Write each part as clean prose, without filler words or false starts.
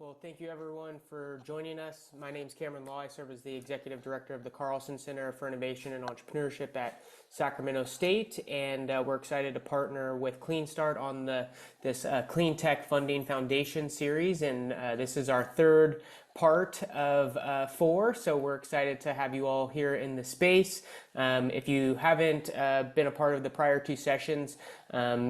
Well, thank you everyone for joining us. My name is Cameron Law. I serve as the Executive Director of the Carlson Center for Innovation and Entrepreneurship at Sacramento State, and we're excited to partner with CleanStart on this CleanTech Funding Foundation series, and this is our third part of four, so we're excited to have you all here in the space. If you haven't been a part of the prior two sessions,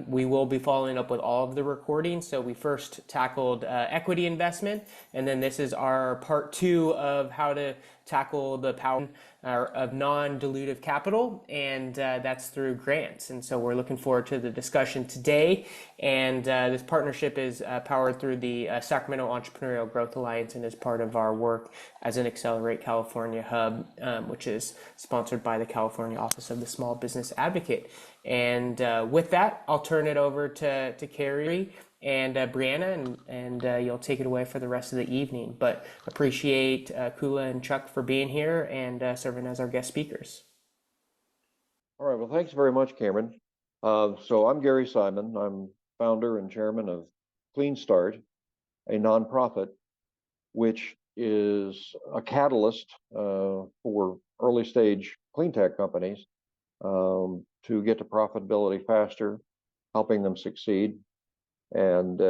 we will be following up with all of the recordings. So we first tackled equity investment, and then this is our part two of how to tackle the power of non-dilutive capital, and that's through grants. And so we're looking forward to the discussion today. And this partnership is powered through the Sacramento Entrepreneurial Growth Alliance and is part of our work as an Accelerate California hub, which is sponsored by the California Office of the Small Business Advocate. And with that, I'll turn it over to Carrie and Brianna, and you'll take it away for the rest of the evening. But appreciate Kula and Chuck for being here and serving as our guest speakers. All right, well, thanks very much, Cameron. So I'm Gary Simon. I'm founder and chairman of CleanStart, a nonprofit, which is a catalyst for early stage clean tech companies to get to profitability faster, helping them succeed. And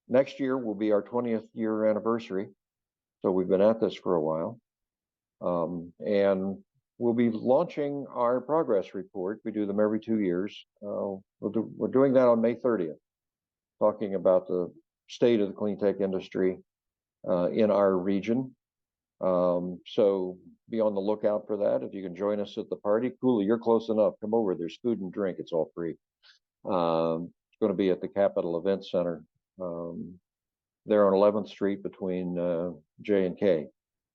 next year will be our 20th year anniversary. So we've been at this for a while. And we'll be launching our progress report. We do them every 2 years. We're doing that on May 30th, talking about the state of the clean tech industry in our region. So be on the lookout for that. If you can join us at the party, cool, you're close enough. Come over. There's food and drink. It's all free. It's going to be at the Capitol Event Center there on 11th Street between J and K.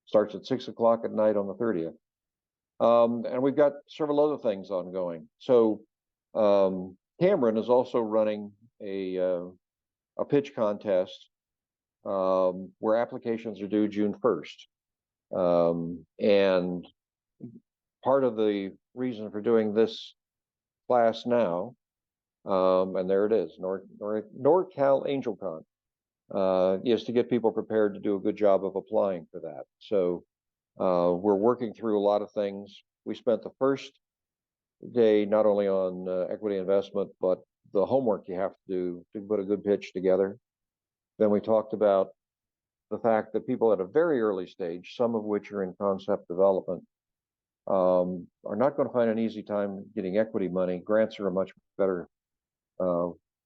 Starts at 6 o'clock at night on the 30th. And we've got several other things ongoing. So Cameron is also running a pitch contest where applications are due June 1st. And part of the reason for doing this class now, and there it is, NorCal AngelCon, is to get people prepared to do a good job of applying for that. So we're working through a lot of things. We spent the first day not only on equity investment, but the homework you have to do to put a good pitch together. Then we talked about the fact that people at a very early stage, some of which are in concept development, are not going to find an easy time getting equity money. Grants are a much better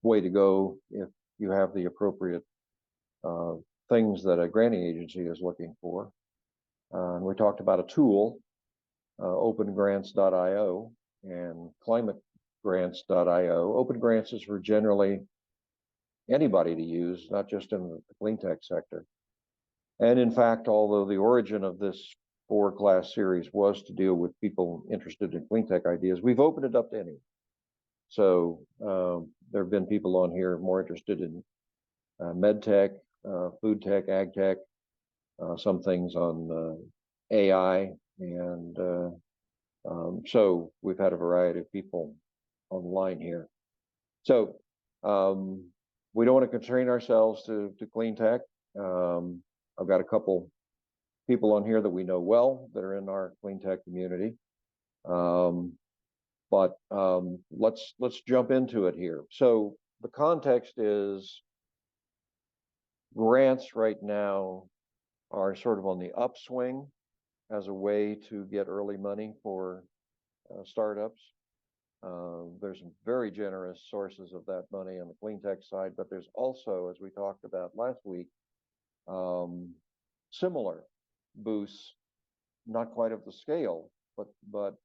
way to go if you have the appropriate things that a granting agency is looking for. And we talked about a tool, opengrants.io and climategrants.io. Open Grants is for generally anybody to use, not just in the clean tech sector. And in fact, although the origin of this four-class series was to deal with people interested in clean tech ideas, we've opened it up to anyone. So there have been people on here more interested in med tech, food tech, ag tech, some things on AI, and so we've had a variety of people online here. So we don't want to constrain ourselves to clean tech. I've got a couple people on here that we know well that are in our clean tech community. But let's jump into it here. So the context is grants right now are sort of on the upswing as a way to get early money for startups. There's some very generous sources of that money on the clean tech side, but there's also, as we talked about last week, similar boosts, not quite of the scale, but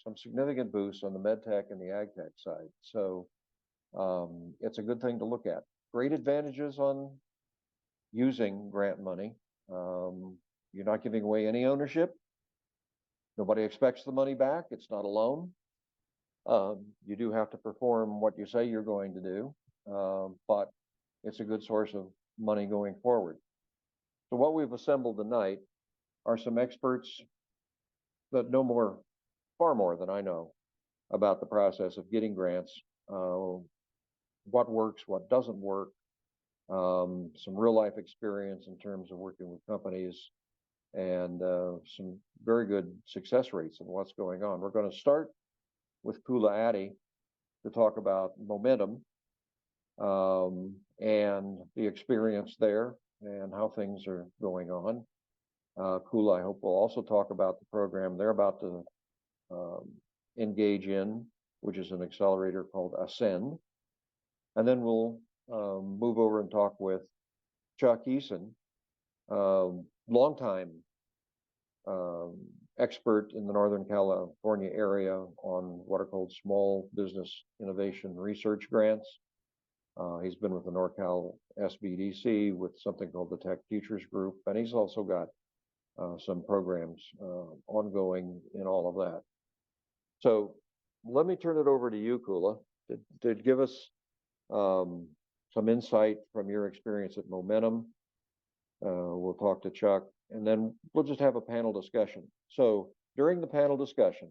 some significant boosts on the med tech and the ag tech side. So it's a good thing to look at. Great advantages on using grant money. You're not giving away any ownership. Nobody expects the money back. It's not a loan. You do have to perform what you say you're going to do, but it's a good source of money going forward. So what we've assembled tonight are some experts that know far more than I know about the process of getting grants, what works, what doesn't work, some real life experience in terms of working with companies, and some very good success rates of what's going on. We're going to start with Kula Addy to talk about momentum and the experience there and how things are going on. Kula, I hope, will also talk about the program they're about to engage in, which is an accelerator called Ascend. And then we'll move over and talk with Chuck Eason, longtime expert in the Northern California area on what are called small business innovation research grants. He's been with the NorCal SBDC with something called the Tech Futures Group, and he's also got some programs ongoing in all of that. So let me turn it over to you, Kula, to give us some insight from your experience at Momentum. We'll talk to Chuck, and then we'll just have a panel discussion. So during the panel discussion,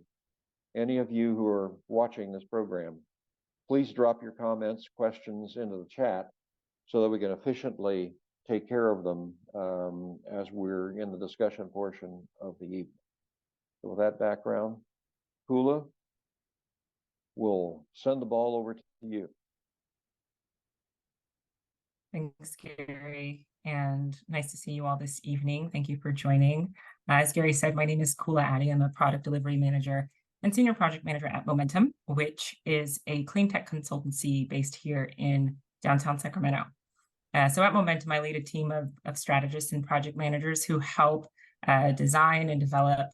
any of you who are watching this program, please drop your comments, questions into the chat so that we can efficiently take care of them as we're in the discussion portion of the evening. So with that background, Kula, we'll send the ball over to you. Thanks, Gary, and nice to see you all this evening. Thank you for joining. As Gary said, my name is Kula Addy. I'm a product delivery manager and senior project manager at Momentum, which is a clean tech consultancy based here in downtown Sacramento. So at Momentum, I lead a team of strategists and project managers who help design and develop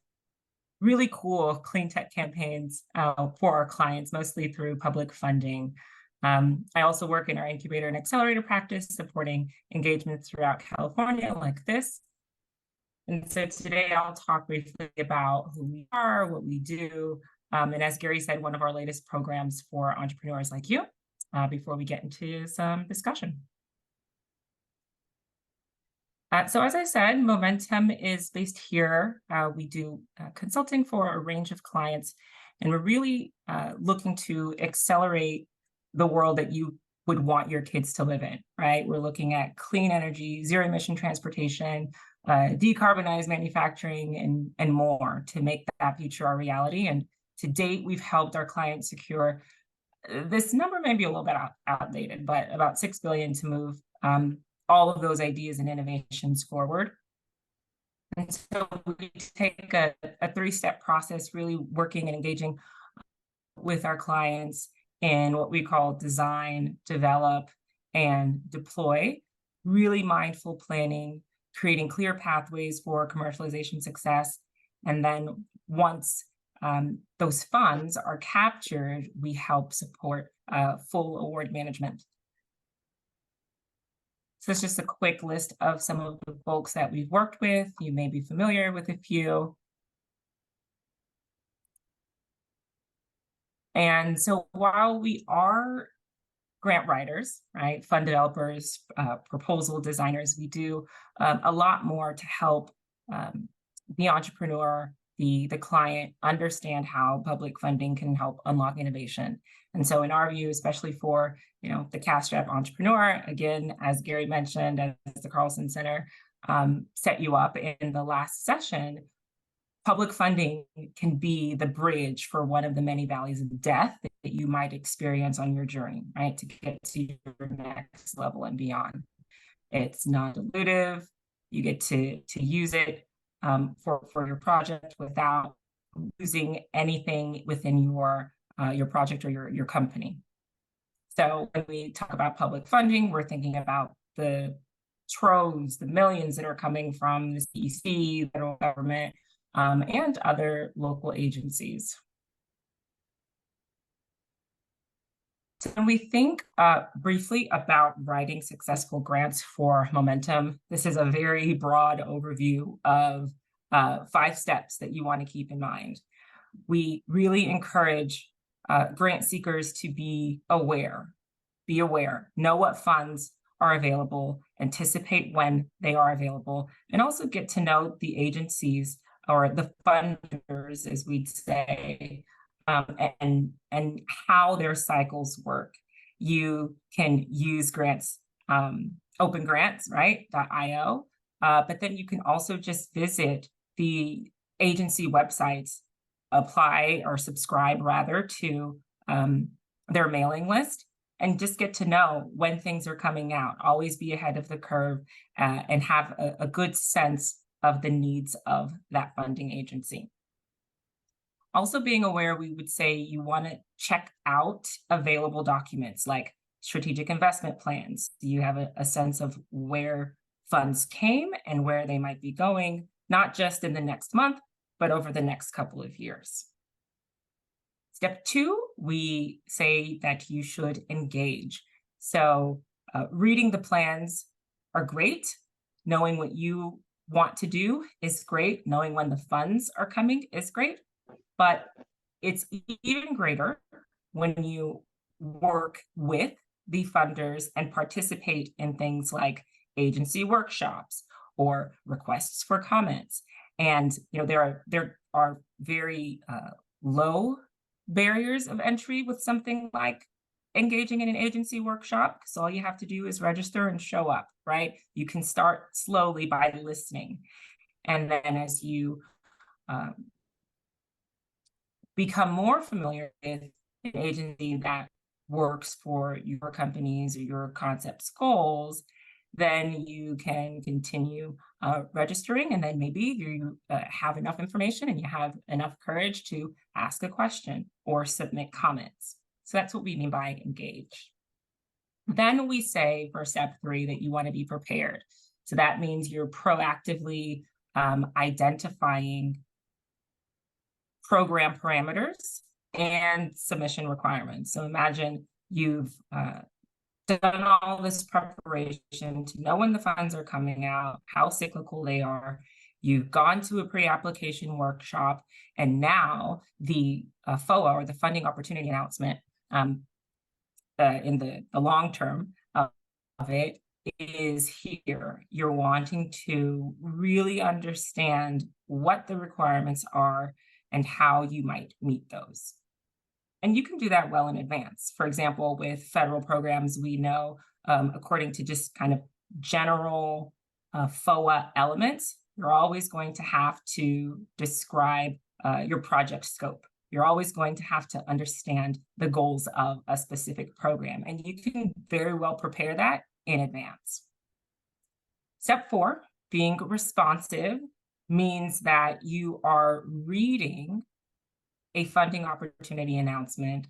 really cool clean tech campaigns for our clients, mostly through public funding. I also work in our incubator and accelerator practice, supporting engagements throughout California like this. And so today I'll talk briefly about who we are, what we do, and as Gary said, one of our latest programs for entrepreneurs like you, before we get into some discussion. So as I said, Momentum is based here. We do consulting for a range of clients, and we're really looking to accelerate the world that you would want your kids to live in, right? We're looking at clean energy, zero emission transportation, decarbonized manufacturing, and more to make that future our reality. And to date, we've helped our clients secure, this number may be a little bit outdated, but about $6 billion to move all of those ideas and innovations forward. And so we take a three-step process, really working and engaging with our clients in what we call design, develop, and deploy, really mindful planning, creating clear pathways for commercialization success. And then once those funds are captured, we help support full award management. So it's just a quick list of some of the folks that we've worked with. You may be familiar with a few. And so while we are grant writers, right, fund developers, proposal designers, we do a lot more to help the entrepreneur, the client, understand how public funding can help unlock innovation. And so in our view, especially for the cash-strapped entrepreneur, again, as Gary mentioned, as the Carlson Center set you up in the last session, public funding can be the bridge for one of the many valleys of death that you might experience on your journey, right, to get to your next level and beyond. It's non-dilutive. You get to use it for your project without losing anything within your project or your company. So when we talk about public funding, we're thinking about the troves, the millions that are coming from the CEC, the federal government, and other local agencies. So when we think briefly about writing successful grants for Momentum, this is a very broad overview of 5 steps that you want to keep in mind. We really encourage grant seekers to be aware, know what funds are available, anticipate when they are available, and also get to know the agencies or the funders, as we'd say, and how their cycles work. You can use grants open grants, right, .io. But then you can also just visit the agency websites, apply or subscribe rather to their mailing list, and just get to know when things are coming out. Always be ahead of the curve and have a good sense of the needs of that funding agency. Also being aware, we would say you want to check out available documents like strategic investment plans. Do you have a sense of where funds came and where they might be going, not just in the next month, but over the next couple of years? Step 2, we say that you should engage. So reading the plans are great. Knowing what you want to do is great. Knowing when the funds are coming is great. But it's even greater when you work with the funders and participate in things like agency workshops or requests for comments. And there are very low barriers of entry with something like engaging in an agency workshop, because all you have to do is register and show up, right? You can start slowly by listening. And then as you become more familiar with an agency that works for your company's or your concept's goals, then you can continue registering, and then maybe you have enough information and you have enough courage to ask a question or submit comments. So that's what we mean by engage. Then we say for step 3 that you want to be prepared. So that means you're proactively identifying program parameters and submission requirements. So imagine you've done all this preparation to know when the funds are coming out, how cyclical they are. You've gone to a pre-application workshop, and now the FOA, or the funding opportunity announcement, in the long term of it is here. You're wanting to really understand what the requirements are and how you might meet those. And you can do that well in advance. For example, with federal programs, we know, according to just kind of general FOA elements, you're always going to have to describe your project scope. You're always going to have to understand the goals of a specific program, and you can very well prepare that in advance. Step 4, being responsive, means that you are reading a funding opportunity announcement,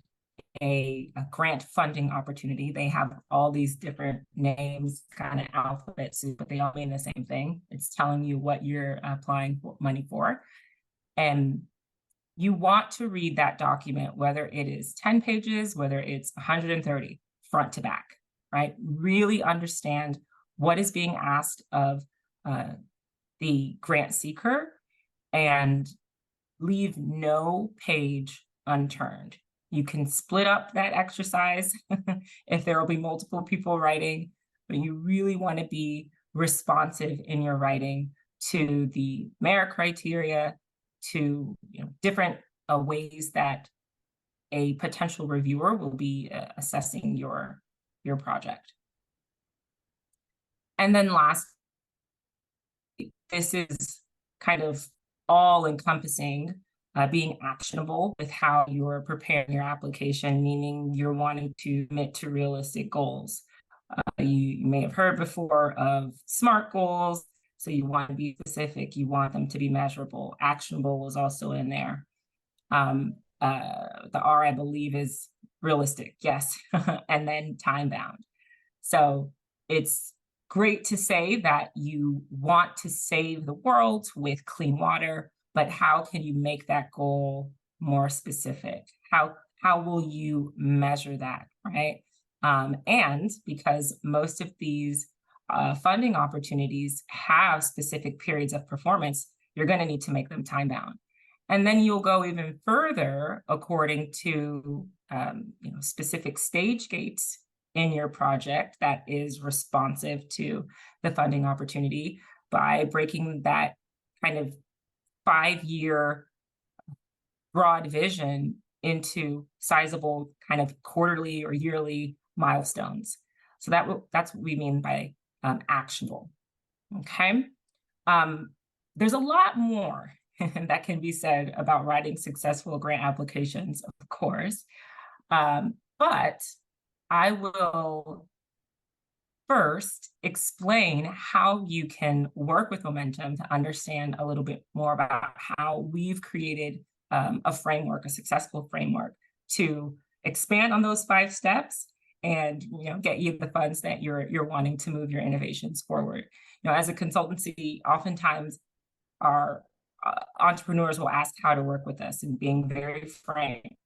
a grant funding opportunity. They have all these different names, kind of alphabet soup, but they all mean the same thing. It's telling you what you're applying for money for. And you want to read that document, whether it is 10 pages, whether it's 130, front to back, right? Really understand what is being asked of the grant seeker and leave no page unturned. You can split up that exercise if there will be multiple people writing, but you really want to be responsive in your writing to the merit criteria, to different ways that a potential reviewer will be assessing your project. And then last, this is kind of all-encompassing, being actionable with how you're preparing your application, meaning you're wanting to commit to realistic goals. You may have heard before of SMART goals, so you want to be specific, you want them to be measurable. Actionable is also in there. The R, I believe, is realistic, yes, and then time-bound. So it's great to say that you want to save the world with clean water, but how can you make that goal more specific? How will you measure that, right? And because most of these funding opportunities have specific periods of performance, you're going to need to make them time-bound. And then you'll go even further according to specific stage gates in your project that is responsive to the funding opportunity by breaking that kind of 5-year broad vision into sizable kind of quarterly or yearly milestones. So that's what we mean by actionable. Okay. There's a lot more that can be said about writing successful grant applications, of course. But I will first explain how you can work with Momentum to understand a little bit more about how we've created a framework, a successful framework to expand on those 5 steps and get you the funds that you're wanting to move your innovations forward. As a consultancy, oftentimes our entrepreneurs will ask how to work with us, and being very frank,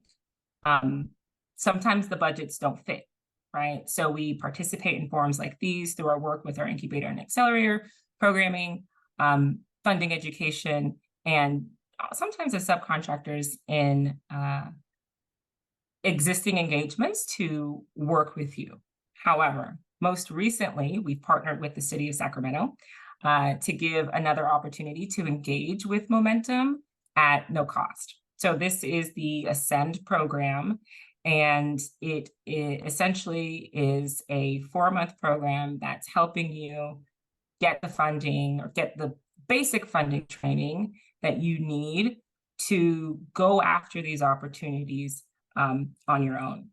sometimes the budgets don't fit, right? So we participate in forums like these through our work with our incubator and accelerator programming, funding education, and sometimes as subcontractors in existing engagements to work with you. However, most recently, we've partnered with the city of Sacramento to give another opportunity to engage with Momentum at no cost. So this is the Ascend program, and it essentially is a 4-month program that's helping you get the funding or get the basic funding training that you need to go after these opportunities on your own.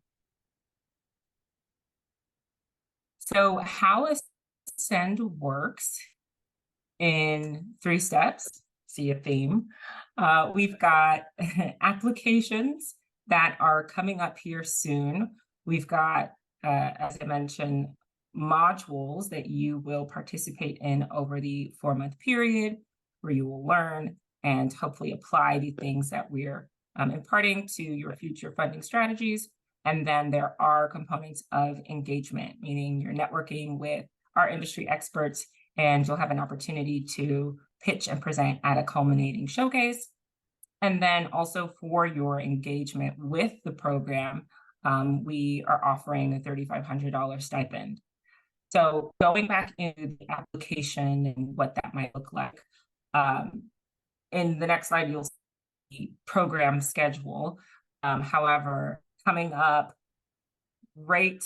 So how Ascend works in 3 steps, see a theme. We've got applications that are coming up here soon. We've got, as I mentioned, modules that you will participate in over the 4-month period, where you will learn and hopefully apply the things that we're imparting to your future funding strategies. And then there are components of engagement, meaning you're networking with our industry experts, and you'll have an opportunity to pitch and present at a culminating showcase. And then also for your engagement with the program, we are offering a $3,500 stipend. So going back into the application and what that might look like, in the next slide, you'll see program schedule. However, coming up right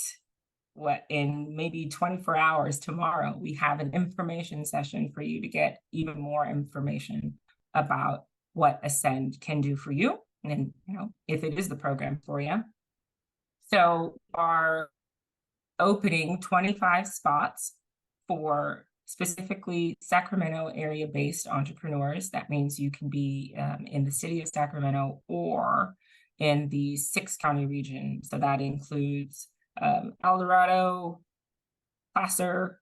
in maybe 24 hours tomorrow, we have an information session for you to get even more information about what Ascend can do for you, and if it is the program for you. So our opening 25 spots for specifically Sacramento area-based entrepreneurs. That means you can be in the city of Sacramento or in the 6-county region. So that includes El Dorado, Placer,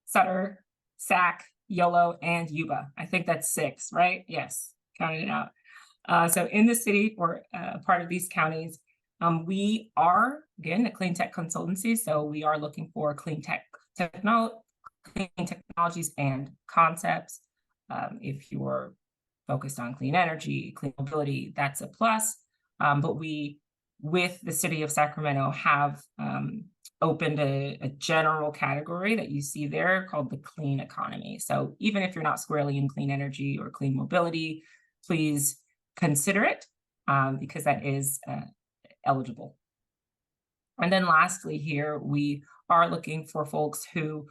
Sutter, Sac, Yolo, and Yuba. I think that's 6, right? Yes, counted it out. So in the city or part of these counties, we are, again, a CleanTech consultancy. So we are looking for clean technologies and concepts. If you're focused on clean energy, clean mobility, that's a plus. But we, with the city of Sacramento, have opened a general category that you see there called the clean economy. So even if you're not squarely in clean energy or clean mobility, please consider it because that is eligible. And then lastly here, we are looking for folks who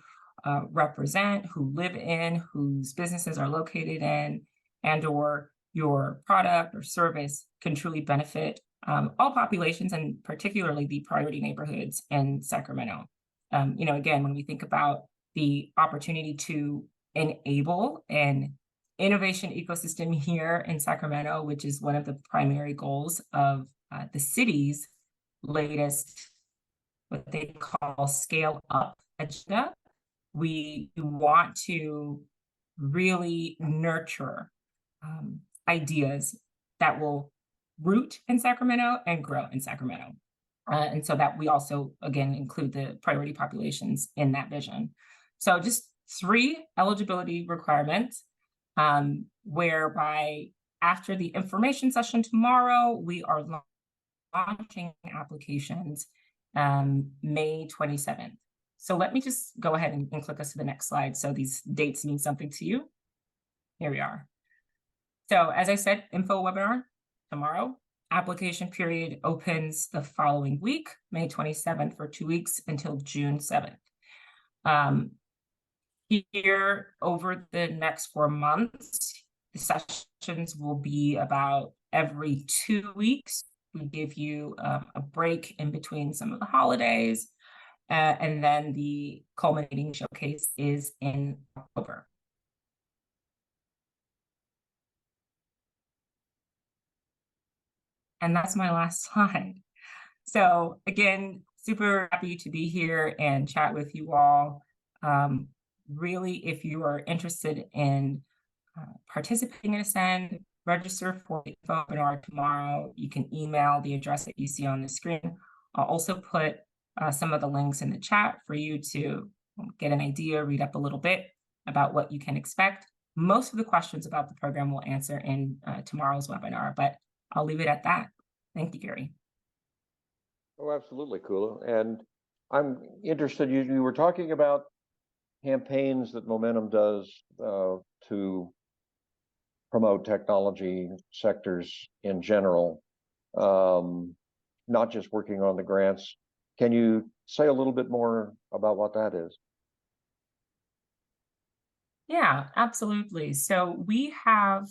represent, who live in, whose businesses are located in, and or your product or service can truly benefit all populations, and particularly the priority neighborhoods in Sacramento. Again, when we think about the opportunity to enable an innovation ecosystem here in Sacramento, which is one of the primary goals of the city's latest, what they call scale up agenda, we want to really nurture ideas that will root in Sacramento and grow in Sacramento. And so that we also, again, include the priority populations in that vision. So just 3 eligibility requirements, whereby after the information session tomorrow, we are launching applications May 27th. So let me just go ahead and click us to the next slide. So these dates mean something to you. Here we are. So as I said, info webinar tomorrow. Application period opens the following week, May 27th, for 2 weeks until June 7th. here over the next 4 months, the sessions will be about every 2 weeks. We give you a break in between some of the holidays, and then the culminating showcase is in October. And that's my last slide. So again, super happy to be here and chat with you all. Really, if you are interested in participating in Ascend, register for the webinar tomorrow. You can email the address that you see on the screen. I'll also put some of the links in the chat for you to get an idea, read up a little bit about what you can expect. Most of the questions about the program we'll answer in tomorrow's webinar, but I'll leave it at that. Thank you, Gary. Oh, absolutely, Kula. And I'm interested, you were talking about campaigns that Momentum does to promote technology sectors in general, not just working on the grants. Can you say a little bit more about what that is? Yeah, absolutely. So we have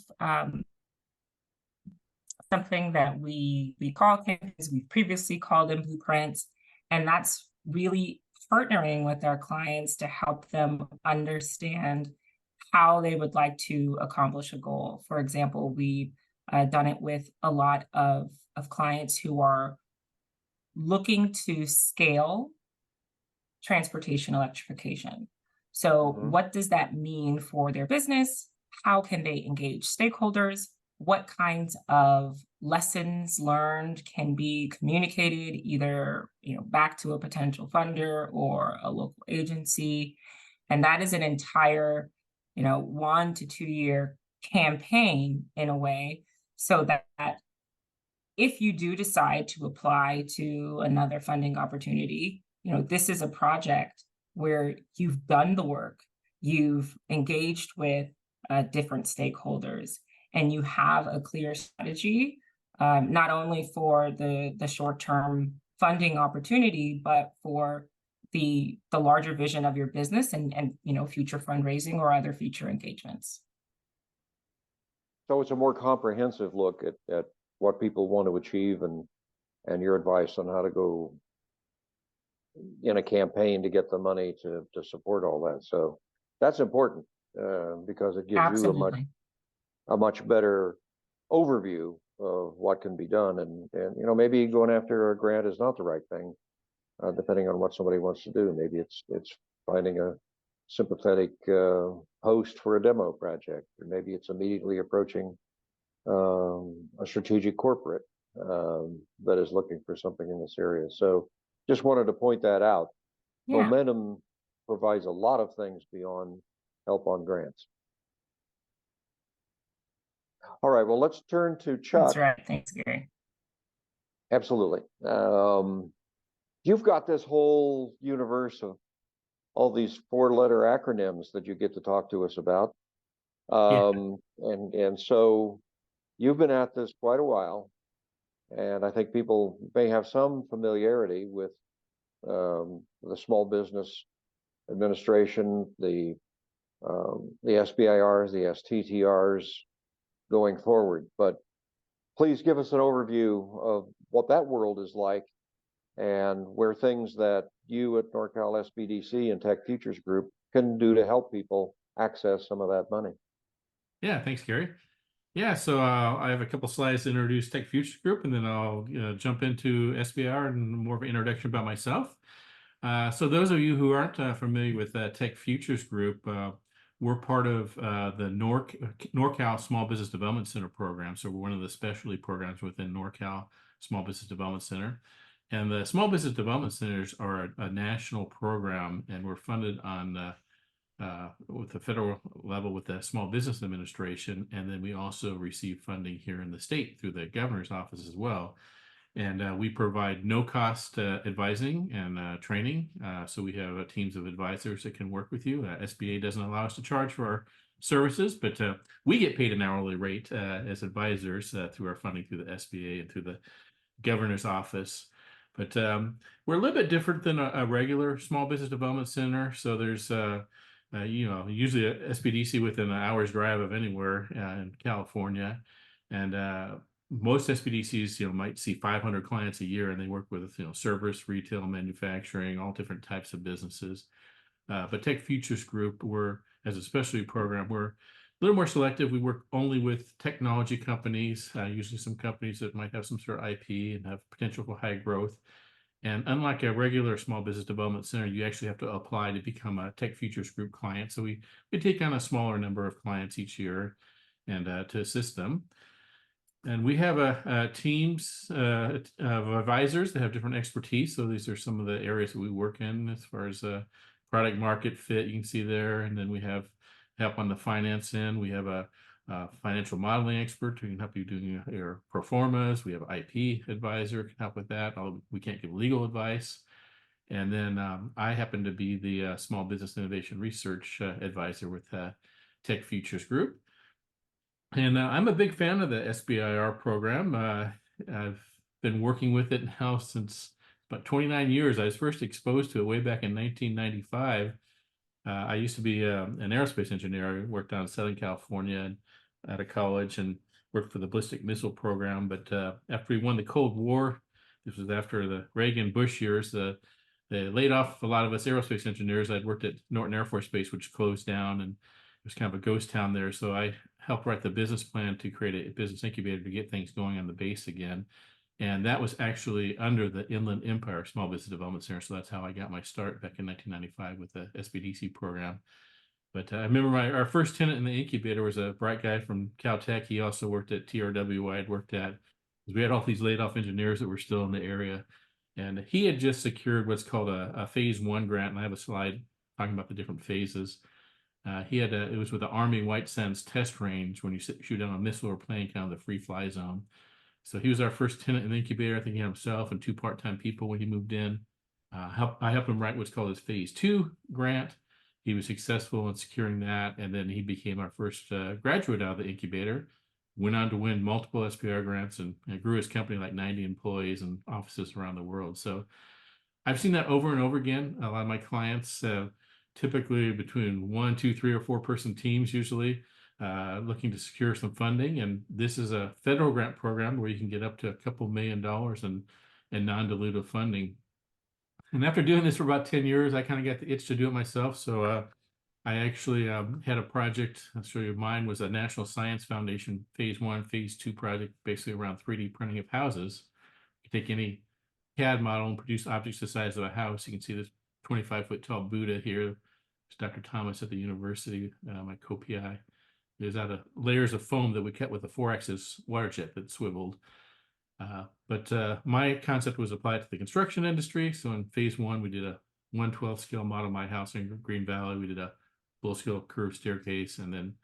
something that we call campaigns, we've previously called them blueprints, and that's really partnering with our clients to help them understand how they would like to accomplish a goal. For example, we've done it with a lot of clients who are looking to scale transportation electrification. So what does that mean for their business? How can they engage stakeholders? What kinds of lessons learned can be communicated either back to a potential funder or a local agency? And that is an entire 1 to 2 year campaign in a way, so that if you do decide to apply to another funding opportunity, this is a project where you've done the work, you've engaged with different stakeholders, and you have a clear strategy, not only for the short-term funding opportunity, but for the larger vision of your business and future fundraising or other future engagements. So it's a more comprehensive look at what people want to achieve and your advice on how to go in a campaign to get the money to support all that. So that's important because it gives Absolutely. you a much better overview of what can be done. And maybe going after a grant is not the right thing, depending on what somebody wants to do. Maybe it's finding a sympathetic host for a demo project, or maybe it's immediately approaching a strategic corporate that is looking for something in this area. So just wanted to point that out. Yeah. Momentum provides a lot of things beyond help on grants. All right, well, let's turn to Chuck. That's right. Thanks, Gary. Absolutely. You've got this whole universe of all these 4-letter acronyms that you get to talk to us about. And so you've been at this quite a while, and I think people may have some familiarity with the Small Business Administration, the SBIRs, the STTRs going forward. But please give us an overview of what that world is like and where things that you at NorCal SBDC and Tech Futures Group can do to help people access some of that money. Yeah, thanks, Gary. Yeah, so I have a couple slides to introduce Tech Futures Group, and then I'll jump into SBR and more of an introduction about myself. So those of you who aren't familiar with Tech Futures Group, we're part of the NorCal Small Business Development Center program. So we're one of the specialty programs within NorCal Small Business Development Center. And the Small Business Development Centers are a national program, and we're funded on with the federal level with the Small Business Administration, and then we also receive funding here in the state through the governor's office as well. And we provide no-cost advising and training. So we have teams of advisors that can work with you. SBA doesn't allow us to charge for our services, but we get paid an hourly rate as advisors through our funding through the SBA and through the governor's office. But we're a little bit different than a regular small business development center. So there's usually a SPDC within an hour's drive of anywhere in California. And most SPDCs, might see 500 clients a year, and they work with, service, retail, manufacturing, all different types of businesses. But Tech Futures Group, as a specialty program, we're a little more selective. We work only with technology companies, usually some companies that might have some sort of IP and have potential for high growth. And unlike a regular small business development center, you actually have to apply to become a Tech Futures Group client. So we take on a smaller number of clients each year and to assist them. And we have teams of advisors that have different expertise. So these are some of the areas that we work in as far as product market fit, you can see there. And then we have help on the finance end. We have a financial modeling expert who can help you doing your pro formas. We have an IP advisor who can help with that. We can't give legal advice. And then I happen to be the Small Business Innovation Research Advisor with Tech Futures Group. And I'm a big fan of the SBIR program. I've been working with it now since about 29 years. I was first exposed to it way back in 1995. I used to be an aerospace engineer. I worked down in Southern California out of college and worked for the ballistic missile program. But after we won the Cold War, this was after the Reagan-Bush years, they laid off a lot of us aerospace engineers. I'd worked at Norton Air Force Base, which closed down, and it was kind of a ghost town there. So I helped write the business plan to create a business incubator to get things going on the base again. And that was actually under the Inland Empire Small Business Development Center. So that's how I got my start back in 1995 with the SBDC program. But I remember our first tenant in the incubator was a bright guy from Caltech. He also worked at TRW, where I'd worked at. We had all these laid off engineers that were still in the area. And he had just secured what's called a phase 1 grant. And I have a slide talking about the different phases. It was with the Army White Sands Test Range when you shoot down a missile or plane, kind of the free fly zone. So he was our first tenant in the incubator. I think he had himself and 2 part-time people when he moved in. I helped him write what's called his phase 2 grant. He was successful in securing that. And then he became our first graduate out of the incubator, went on to win multiple SPR grants and grew his company like 90 employees and offices around the world. So I've seen that over and over again. A lot of my clients, typically between 1, 2, 3, or 4 person teams, usually looking to secure some funding. And this is a federal grant program where you can get up to a couple $1 million in non-dilutive funding. And after doing this for about 10 years, I kind of got the itch to do it myself. So I actually had a project. I'll show you. Mine was a National Science Foundation phase 1, phase 2 project, basically around 3D printing of houses. You take any CAD model and produce objects the size of a house. You can see this 25-foot tall Buddha here. It's Dr. Thomas at the university, my co-PI. There's out of layers of foam that we cut with a 4-axis water jet that swiveled. But my concept was applied to the construction industry. So in phase 1, we did a 1/12 scale model of my house in Green Valley. We did a full scale curved staircase. And then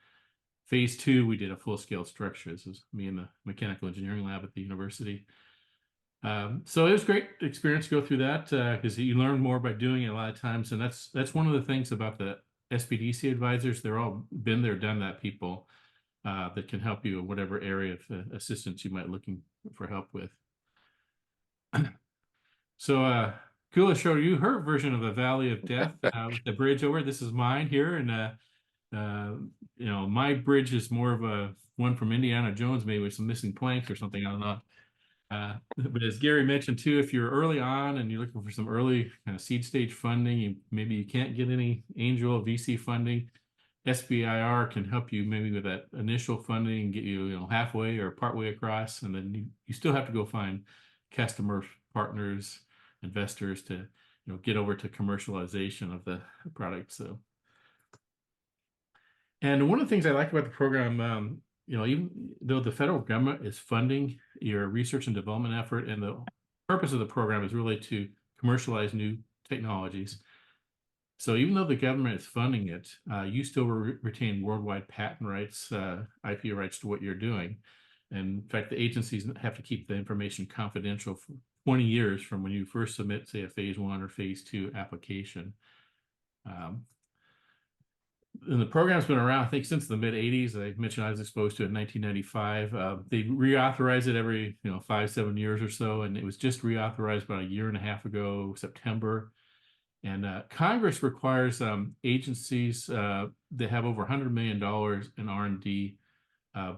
phase 2, we did a full scale structure. This is me in the mechanical engineering lab at the university. So it was a great experience to go through that because you learn more by doing it a lot of times. And that's one of the things about the SBDC advisors. They're all been there, done that people that can help you in whatever area of assistance you might looking for help with. So Kula showed you her version of the Valley of Death with the bridge over. This is mine here. And my bridge is more of a one from Indiana Jones, maybe with some missing planks or something. I don't know. But as Gary mentioned too, if you're early on and you're looking for some early kind of seed stage funding, maybe you can't get any angel VC funding, SBIR can help you maybe with that initial funding and get you, halfway or partway across, and then you still have to go find customers, partners, investors to get over to commercialization of the product. So, and one of the things I like about the program, even though the federal government is funding your research and development effort, and the purpose of the program is really to commercialize new technologies. So even though the government is funding it, you still retain worldwide patent rights, IP rights to what you're doing. And in fact, the agencies have to keep the information confidential for 20 years from when you first submit, say, a phase 1 or phase 2 application. And the program's been around, I think, since the mid 80s. I mentioned I was exposed to it in 1995. They reauthorize it every 5-7 years or so, and it was just reauthorized about a year and a half ago, September. And Congress requires agencies that have over $100 million in R&D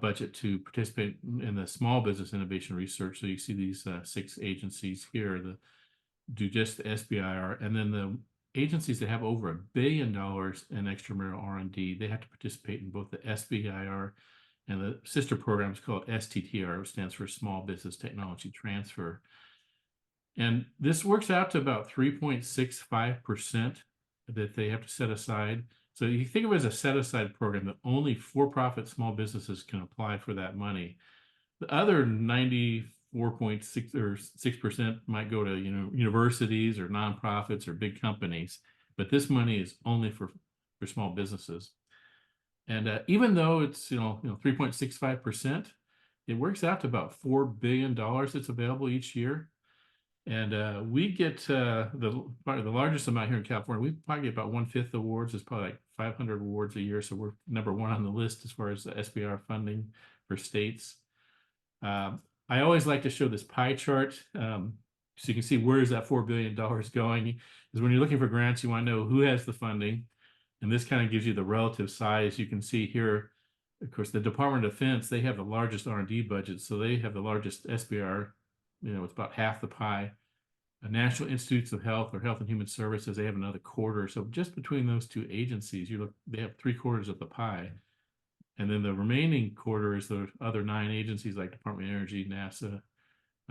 budget to participate in the small business innovation research. So you see these 6 agencies here that do just the SBIR, and then the agencies that have over $1 billion in extramural R&D, they have to participate in both the SBIR and the sister program is called STTR, which stands for Small Business Technology Transfer. And this works out to about 3.65% that they have to set aside. So you think of it as a set-aside program that only for-profit small businesses can apply for that money. The other 94.6 or 6% might go to universities or nonprofits or big companies, but this money is only for small businesses. And even though it's 3.65%, it works out to about $4 billion that's available each year. And we get probably the largest amount here in California. We probably get about 1/5 awards. It's probably like 500 awards a year. So we're #1 on the list as far as the SBR funding for states. I always like to show this pie chart so you can see where is that $4 billion going. Because when you're looking for grants, you want to know who has the funding. And this kind of gives you the relative size. You can see here, of course, the Department of Defense, they have the largest R&D budget. So they have the largest SBR. It's about half the pie. National Institutes of Health or Health and Human Services, they have another quarter. So just between those 2 agencies, they have 3/4 of the pie. And then the remaining quarter is the other 9 agencies like Department of Energy, NASA,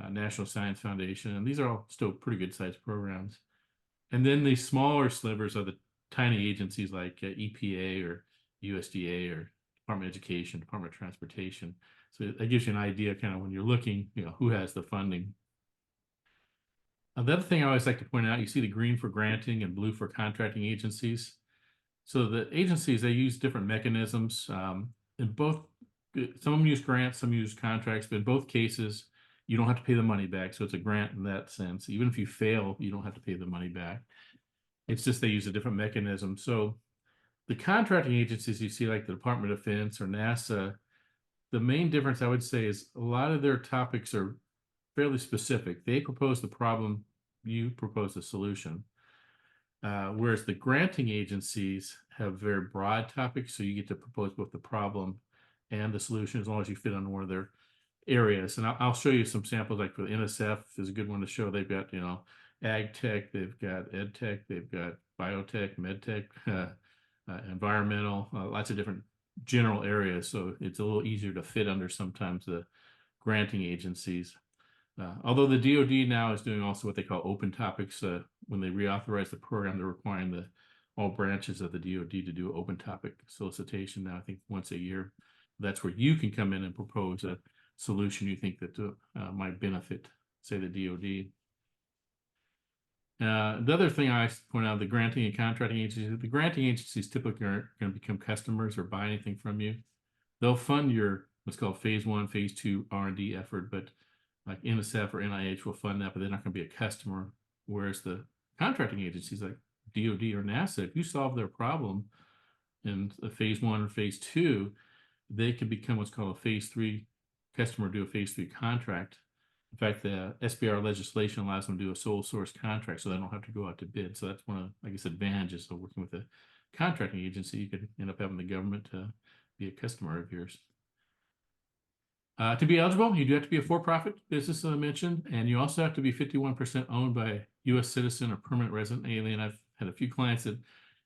National Science Foundation. And these are all still pretty good sized programs. And then the smaller slivers are the tiny agencies like EPA or USDA or Department of Education, Department of Transportation. So that gives you an idea kind of when you're looking, who has the funding. The other thing I always like to point out, you see the green for granting and blue for contracting agencies. So the agencies, they use different mechanisms. In both, some of them use grants, some use contracts, but in both cases, you don't have to pay the money back. So it's a grant in that sense. Even if you fail, you don't have to pay the money back. It's just they use a different mechanism. So the contracting agencies you see like the Department of Defense or NASA, the main difference I would say is a lot of their topics are fairly specific. They propose the problem, you propose the solution. Whereas the granting agencies have very broad topics, so you get to propose both the problem and the solution as long as you fit on one of their areas. And I'll show you some samples, like for the NSF is a good one to show. They've got, ag tech, they've got ed tech, they've got biotech, med tech, environmental, lots of different general areas. So it's a little easier to fit under sometimes the granting agencies. Although the DoD now is doing also what they call open topics. When they reauthorize the program, they're requiring all branches of the DoD to do open topic solicitation now, I think once a year. That's where you can come in and propose a solution you think that might benefit, say, the DoD. The other thing I point out, the granting and contracting agencies, the granting agencies typically aren't going to become customers or buy anything from you. They'll fund your what's called phase 1, phase 2 R&D effort, but like NSF or NIH will fund that, but they're not going to be a customer. Whereas the contracting agencies like DoD or NASA, if you solve their problem in a phase 1 or phase 2, they can become what's called a phase 3 customer, do a phase 3 contract. In fact, the SBR legislation allows them to do a sole source contract, so they don't have to go out to bid. So that's one of, I guess, advantages of working with a contracting agency. You could end up having the government be a customer of yours. To be eligible, you do have to be a for-profit business, as I mentioned, and you also have to be 51% owned by a U.S. citizen or permanent resident alien. I've had a few clients that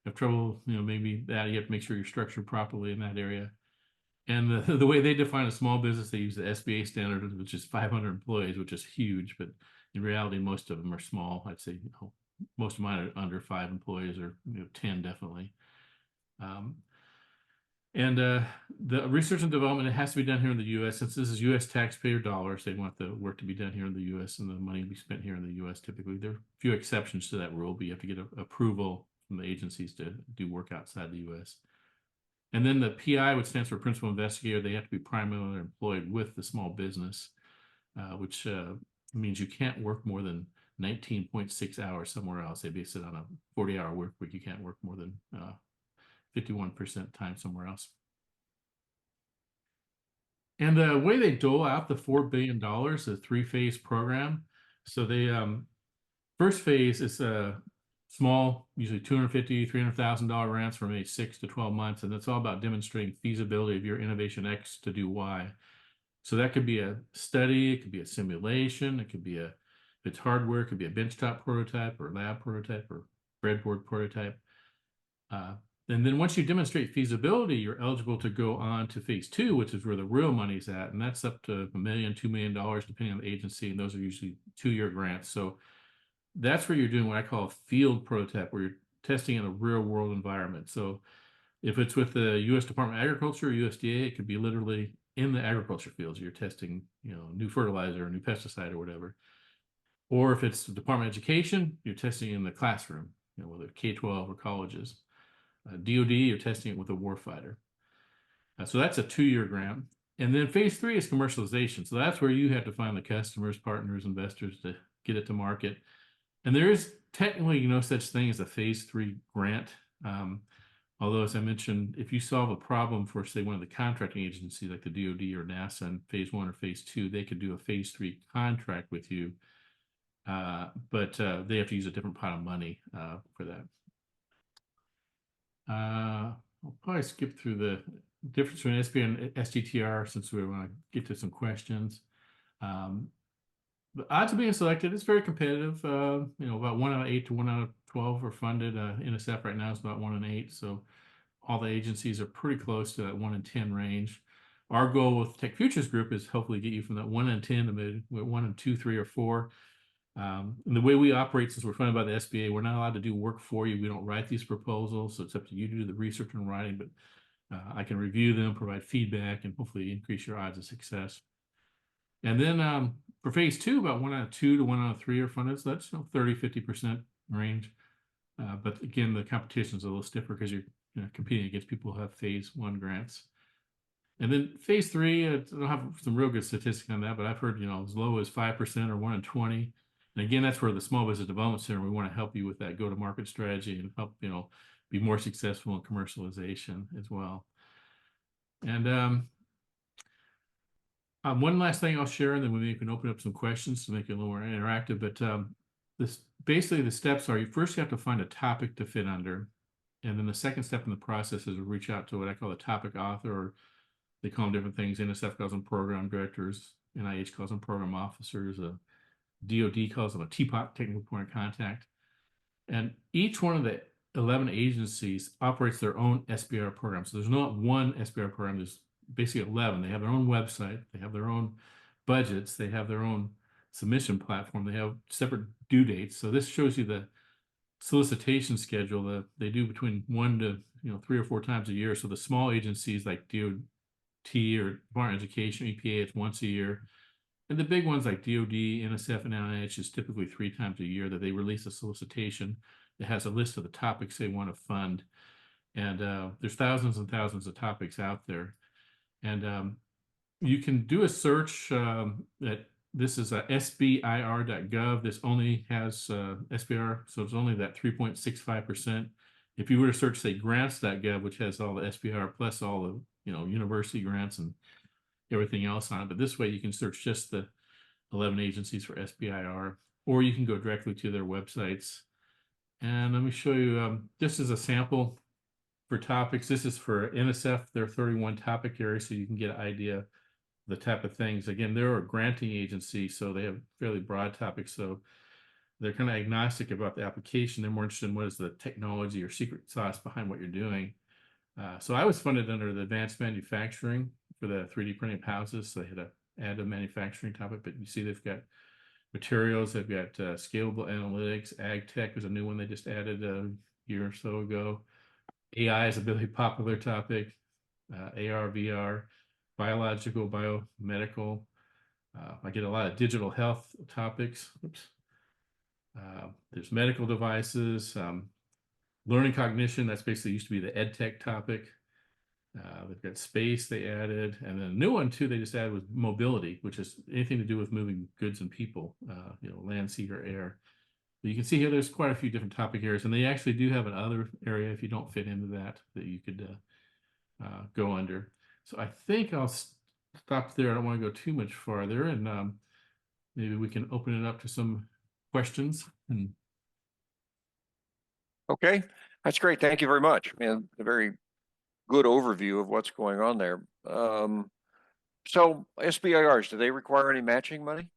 have trouble, maybe that you have to make sure you're structured properly in that area. And the way they define a small business, they use the SBA standard, which is 500 employees, which is huge. But in reality, most of them are small. I'd say most of mine are under 5 employees or 10 definitely. And the research and development, it has to be done here in the U.S. Since this is U.S. taxpayer dollars, they want the work to be done here in the U.S. and the money to be spent here in the U.S. Typically, there are a few exceptions to that rule, but you have to get approval from the agencies to do work outside the U.S. And then the PI, which stands for principal investigator, they have to be primarily employed with the small business, which means you can't work more than 19.6 hours somewhere else. They base it on a 40-hour work week. You can't work more than 51% time somewhere else. And the way they dole out the $4 billion, a 3-phase program. So they first phase is small, usually $250,000, $300,000 grants for maybe 6 to 12 months. And it's all about demonstrating feasibility of your innovation X to do Y. So that could be a study, it could be a simulation, it could be if it's hardware, it could be a benchtop prototype or lab prototype or breadboard prototype. And then once you demonstrate feasibility, you're eligible to go on to phase 2, which is where the real money's at. And that's up to $1 million, $2 million, depending on the agency. And those are usually 2-year grants. So that's where you're doing what I call a field prototype, where you're testing in a real world environment. So if it's with the U.S. Department of Agriculture or USDA, it could be literally in the agriculture fields. You're testing, new fertilizer or new pesticide or whatever. Or if it's the Department of Education, you're testing in the classroom, whether K-12 or colleges. DOD, you're testing it with a warfighter. So that's a 2-year grant. And then phase 3 is commercialization. So that's where you have to find the customers, partners, investors to get it to market. And there is technically no such thing as a phase 3 grant. Although, as I mentioned, if you solve a problem for, say, one of the contracting agencies like the DOD or NASA in phase 1 or phase 2, they could do a phase 3 contract with you. But they have to use a different pot of money for that. I'll probably skip through the difference between SBA and STTR since we want to get to some questions. The odds of being selected is very competitive. About 1 out of 8 to 1 out of 12 are funded. NSF right now is about 1 in 8. So all the agencies are pretty close to that 1 in 10 range. Our goal with Tech Futures Group is hopefully get you from that 1 in 10 to maybe 1 in 2, 3, or 4. And the way we operate, since we're funded by the SBA, we're not allowed to do work for you. We don't write these proposals, so it's up to you to do the research and writing, but I can review them, provide feedback, and hopefully increase your odds of success. And then for phase 2, about 1 out of 2 to 1 out of 3 are funded, so that's 30-50% range. But again, the competition is a little stiffer because you're competing against people who have phase 1 grants. And then phase 3, I don't have some real good statistics on that, but I've heard as low as 5% or 1 in 20. And again, that's where the Small Business Development Center, we want to help you with that go-to-market strategy and help, be more successful in commercialization as well. And one last thing I'll share, and then we can open up some questions to make it a little more interactive. But basically the steps are, you first have to find a topic to fit under. And then the second step in the process is to reach out to what I call a topic author, or they call them different things. NSF calls them program directors, NIH calls them program officers, DOD calls them a TPOC, technical point of contact. And each one of the 11 agencies operates their own SBIR program. So there's not one SBIR program, there's basically 11. They have their own website, they have their own budgets, they have their own submission platform, they have separate due dates. So this shows you the solicitation schedule that they do between 1 to 3 or 4 times a year. So the small agencies like DOT or Department of Education, EPA, it's once a year. And the big ones like DOD, NSF, and NIH is typically 3 times a year that they release a solicitation that has a list of the topics they want to fund. And there's thousands and thousands of topics out there. And you can do a search that this is sbir.gov. This only has SBIR, so it's only that 3.65%. If you were to search, say, grants.gov, which has all the SBIR plus all the university grants and everything else on it, but this way you can search just the 11 agencies for SBIR, or you can go directly to their websites. And let me show you, this is a sample for topics. This is for NSF, their 31 topic areas, so you can get an idea of the type of things. Again, they're a granting agency, so they have fairly broad topics, so they're kind of agnostic about the application. They're more interested in what is the technology or secret sauce behind what you're doing. So I was funded under the advanced manufacturing for the 3D printing of houses. So they had to add a manufacturing topic, but you see they've got materials, they've got scalable analytics, ag tech is a new one they just added a year or so ago. AI is a really popular topic, AR, VR, biological, biomedical. I get a lot of digital health topics. Oops. There's medical devices, learning cognition, that's basically used to be the ed tech topic. They've got space they added, and then a new one too they just added was mobility, which is anything to do with moving goods and people, land, sea, or air. But you can see here there's quite a few different topic areas, and they actually do have another area if you don't fit into that you could go under. So I think I'll stop there. I don't want to go too much farther, and maybe we can open it up to some questions. Okay, that's great. Thank you very much. And a very good overview of what's going on there. So SBIRs, do they require any matching money?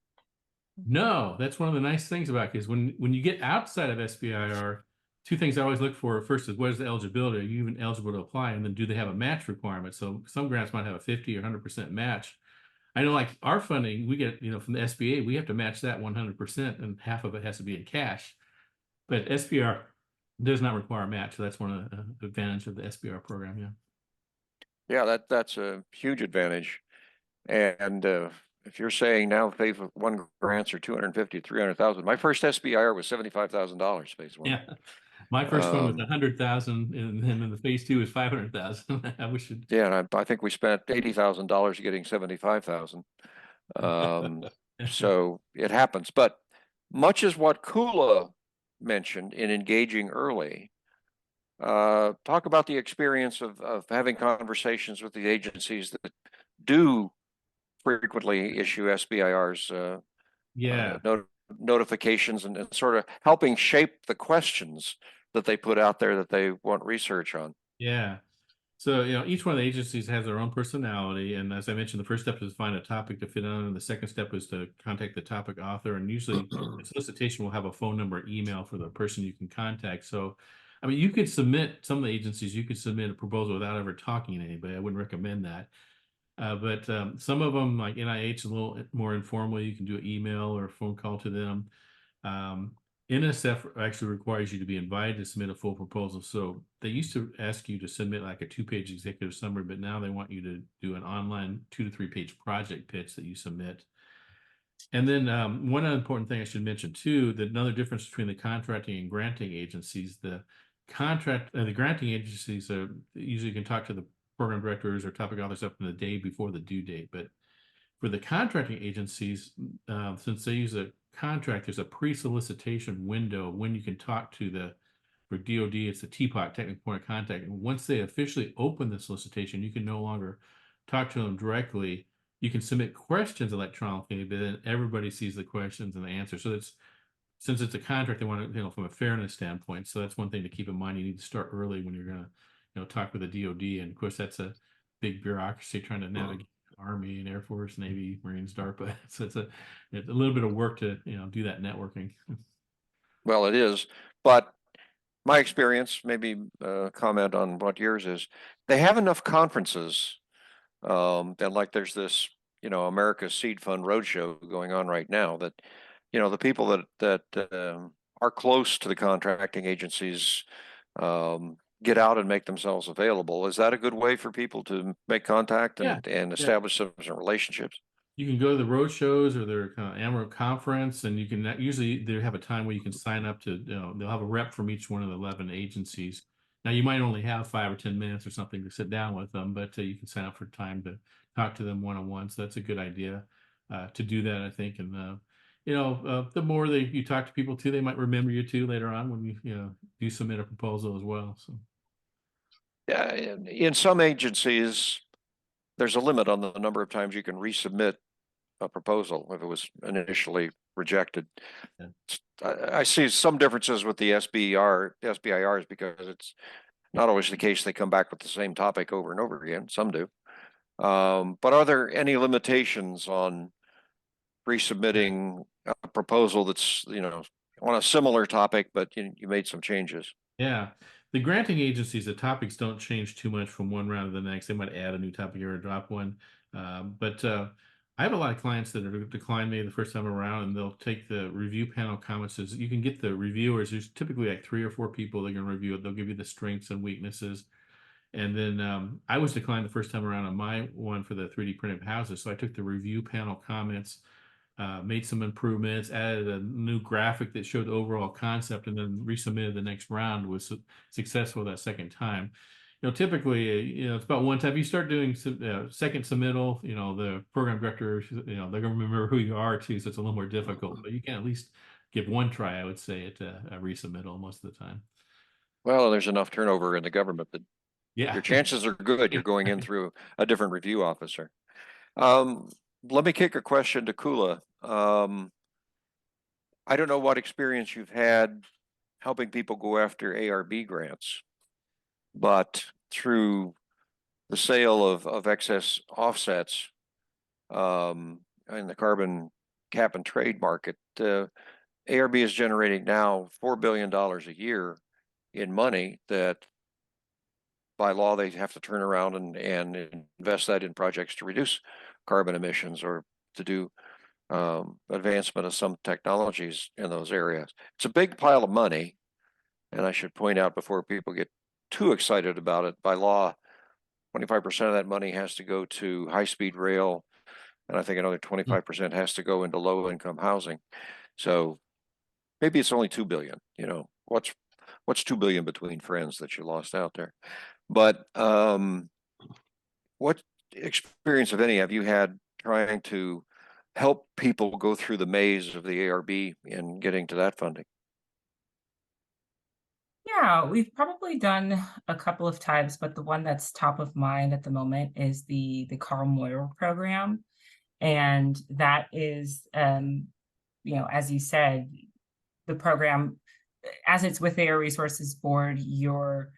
No, that's one of the nice things about it, is when you get outside of SBIR, two things I always look for. First is, what is the eligibility? Are you even eligible to apply? And then, do they have a match requirement? So some grants might have a 50 or 100% match. I know, like our funding, we get, from the SBA, we have to match that 100%, and half of it has to be in cash. But SBR does not require a match. So that's one of the advantage of the SBR program. Yeah. Yeah, that's a huge advantage. And if you're saying now pay for one grants or 250, 300,000, my first SBIR was $75,000 phase one. Yeah. My first one was Um, 100,000, and then the phase two is 500,000. I wish it. Yeah, and I think we spent $80,000 getting 75,000. So it happens, but much as what Kula mentioned in engaging early, talk about the experience of having conversations with the agencies that do frequently issue SBIRs, Yeah. notifications, and sort of helping shape the questions that they put out there that they want research on. Yeah. So, each one of the agencies has their own personality. And as I mentioned, the first step is to find a topic to fit on. And the second step is to contact the topic author. And usually the solicitation will have a phone number, email for the person you can contact. So, I mean, you could submit, some of the agencies, you could submit a proposal without ever talking to anybody. I wouldn't recommend that. But some of them, like NIH, a little more informally, you can do an email or a phone call to them. Um, NSF actually requires you to be invited to submit a full proposal. So they used to ask you to submit like a 2-page executive summary, but now they want you to do an online 2 to 3 page project pitch that you submit. And then one other important thing I should mention too, that another difference between the contracting and granting agencies, the granting agencies usually can talk to the program directors or topic authors up in the day before the due date. But for the contracting agencies, since they use a contract, there's a pre-solicitation window when you can talk to for DOD, it's the TPOC, technical point of contact. And once they officially open the solicitation, you can no longer talk to them directly. You can submit questions electronically, but then everybody sees the questions and the answers. So since it's a contract, they want to, from a fairness standpoint. So that's one thing to keep in mind. You need to start early when you're going to, talk with the DOD. And of course, that's a big bureaucracy trying to navigate Army and Air Force, Navy, Marines, DARPA. So it's a little bit of work to, do that networking. Well, it is, but my experience, maybe comment on what yours is, they have enough conferences that, like, there's this, America's Seed Fund Roadshow going on right now, that, the people that are close to the contracting agencies get out and make themselves available. Is that a good way for people to make contact Yeah. and establish some relationships? You can go to the road shows or their AMRO conference, and you can usually they have a time where you can sign up to, they'll have a rep from each one of the 11 agencies. Now, you might only have 5 or 10 minutes or something to sit down with them, but you can sign up for time to talk to them one-on-one. So that's a good idea to do that, I think. And, the more you talk to people too, they might remember you too later on when you do submit a proposal as well. So. Yeah, in some agencies, there's a limit on the number of times you can resubmit a proposal if it was initially rejected. Yeah. I see some differences with the SBIRs because it's not always the case they come back with the same topic over and over again. Some do. But are there any limitations on resubmitting a proposal that's, on a similar topic, but you made some changes? Yeah. The granting agencies, the topics don't change too much from one round to the next. They might add a new topic or drop one. But I have a lot of clients that have declined me the first time around, and they'll take the review panel comments. You can get the reviewers. There's typically like 3 or 4 people that are going to review it. They'll give you the strengths and weaknesses. And then I was declined the first time around on my one for the 3D printed houses. So I took the review panel comments, made some improvements, added a new graphic that showed the overall concept, and then resubmitted the next round. Was successful that second time. Typically, it's about one time. If you start doing second submittal, the program director, they're going to remember who you are too, so it's a little more difficult. But you can at least give one try, I would say, at a resubmittal most of the time. Well, there's enough turnover in the government that your chances are good. You're going in through a different review officer. Let me kick a question to Kula. I don't know what experience you've had helping people go after ARB grants, but through the sale of excess offsets in the carbon cap and trade market, ARB is generating now $4 billion a year in money that by law they have to turn around and invest that in projects to reduce carbon emissions or to do advancement of some technologies in those areas. It's a big pile of money, and I should point out before people get too excited about it, by law, 25% of that money has to go to high-speed rail, and I think another 25% has to go into low-income housing. So maybe it's only 2 billion. You know, what's 2 billion between friends that you lost out there? But what experience, if any, have you had trying to help people go through the maze of the ARB in getting to that funding? Yeah, we've probably done a couple of times, but the one that's top of mind at the moment is the Carl Moyer program. And that is, as you said, the program, as it's with the Air Resources Board, your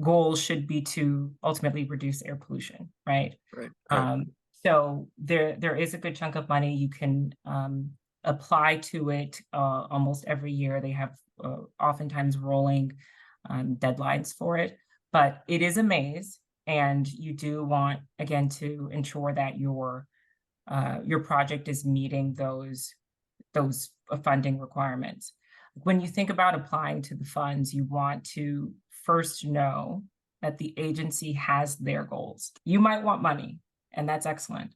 goal should be to ultimately reduce air pollution, right? Right. So there is a good chunk of money. You can apply to it almost every year. They have oftentimes rolling deadlines for it, but it is a maze, and you do want, again, to ensure that your project is meeting those funding requirements. When you think about applying to the funds, you want to first know that the agency has their goals. You might want money, and that's excellent,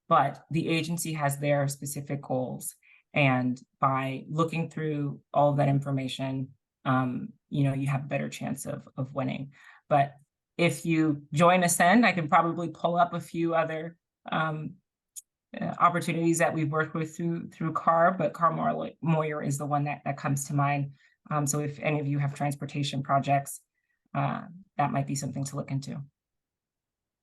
but the agency has their specific goals. And by looking through all of that information, you have a better chance of winning. But if you join Ascend, I can probably pull up a few other opportunities that we've worked with through CARB, but Carl Moyer is the one that comes to mind. So if any of you have transportation projects, that might be something to look into.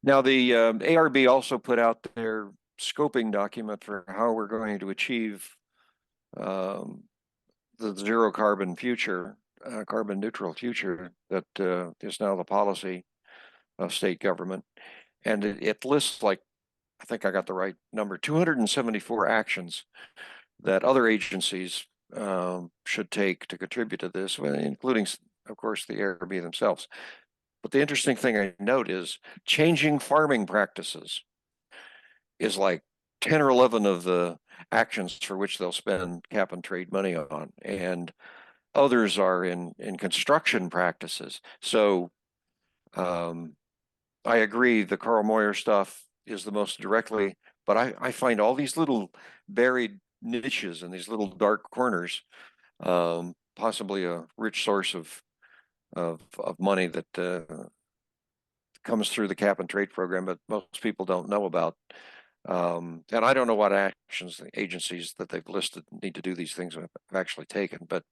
Now, the ARB also put out their scoping document for how we're going to achieve the zero carbon future, carbon neutral future that is now the policy of state government. And it lists, like, I think I got the right number, 274 actions that other agencies should take to contribute to this, including, of course, the ARB themselves. But the interesting thing I note is changing farming practices is like 10 or 11 of the actions for which they'll spend cap and trade money on. And others are in construction practices. So I agree the Carl Moyer stuff is the most directly, but I find all these little buried niches and these little dark corners, possibly a rich source of money that comes through the cap and trade program, but most people don't know about. And I don't know what actions the agencies that they've listed need to do these things have actually taken. But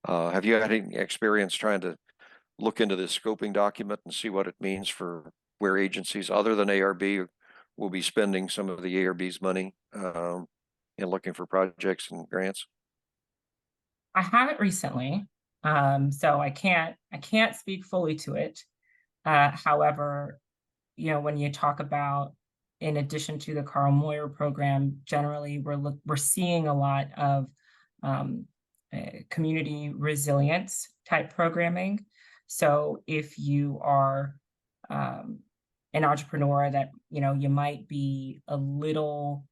have you had any experience trying to look into this scoping document and see what it means for where agencies other than ARB will be spending some of the ARB's money in looking for projects and grants? I haven't recently, so I can't speak fully to it. However, when you talk about, in addition to the Carl Moyer program, generally we're seeing a lot of community resilience type programming. So if you are an entrepreneur that you might be a little,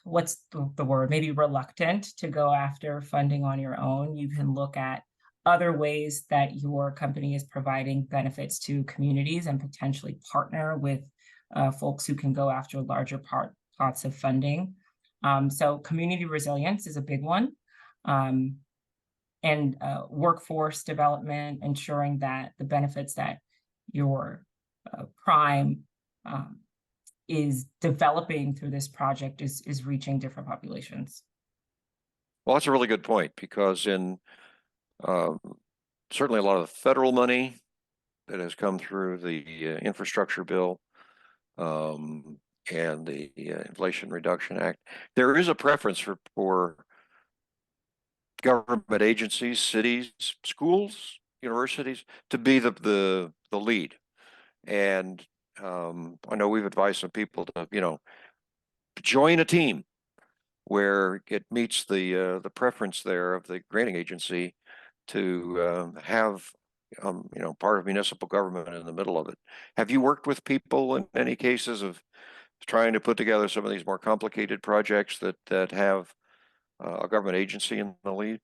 what's the word, maybe reluctant to go after funding on your own, you can look at other ways that your company is providing benefits to communities and potentially partner with folks who can go after larger pots of funding. So community resilience is a big one. And workforce development, ensuring that the benefits that your prime is developing through this project is reaching different populations. Well, that's a really good point, because in certainly a lot of the federal money that has come through the infrastructure bill and the Inflation Reduction Act, there is a preference for government agencies, cities, schools, universities to be the lead. And I know we've advised some people to, join a team where it meets the preference there of the granting agency to have part of municipal government in the middle of it. Have you worked with people in any cases of trying to put together some of these more complicated projects that have a government agency in the lead?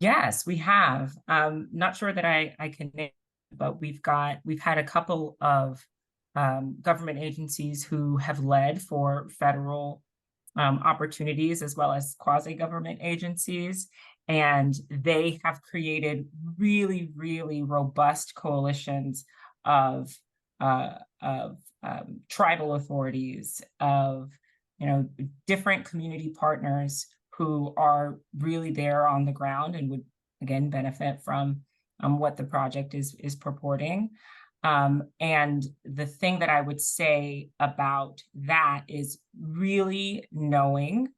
Yes, we have. Not sure that I can name, but we've had a couple of government agencies who have led for federal opportunities as well as quasi-government agencies. And they have created really, really robust coalitions of tribal authorities, of different community partners who are really there on the ground and would again benefit from what the project is purporting. And the thing that I would say about that is really knowing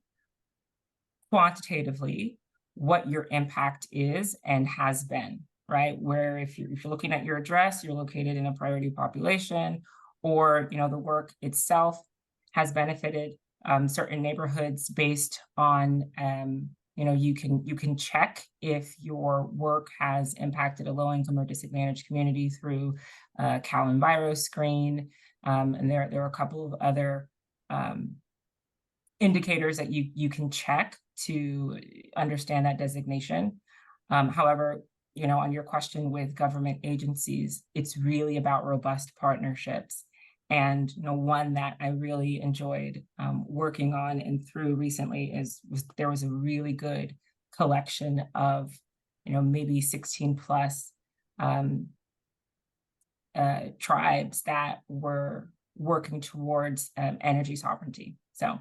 quantitatively what your impact is and has been, right? Where if you're looking at your address, you're located in a priority population, or the work itself has benefited certain neighborhoods based on you can check if your work has impacted a low-income or disadvantaged community through Cal Enviro Screen, and there are a couple of other indicators that you can check to understand that designation. However, on your question with government agencies, it's really about robust partnerships. And one that I really enjoyed working on and through recently there was a really good collection of maybe 16 plus tribes that were working towards energy sovereignty. So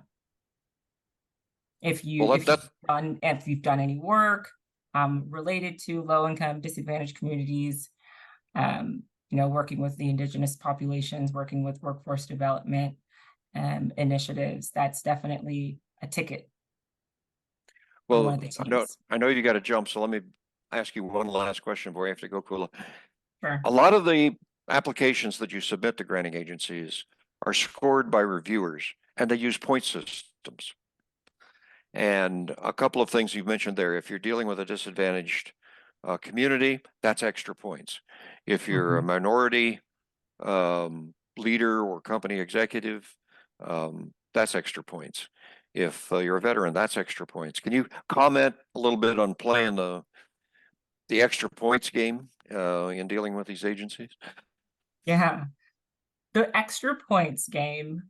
if you've done any work related to low-income disadvantaged communities, working with the indigenous populations, working with workforce development initiatives, that's definitely a ticket. Well, I know you got to jump, so let me ask you one last question before I have to go, Kula. Sure. A lot of the applications that you submit to granting agencies are scored by reviewers, and they use point systems. And a couple of things you've mentioned there, if you're dealing with a disadvantaged community, that's extra points. If you're a minority leader or company executive, that's extra points. If you're a veteran, that's extra points. Can you comment a little bit on playing the extra points game in dealing with these agencies? Yeah, the extra points game,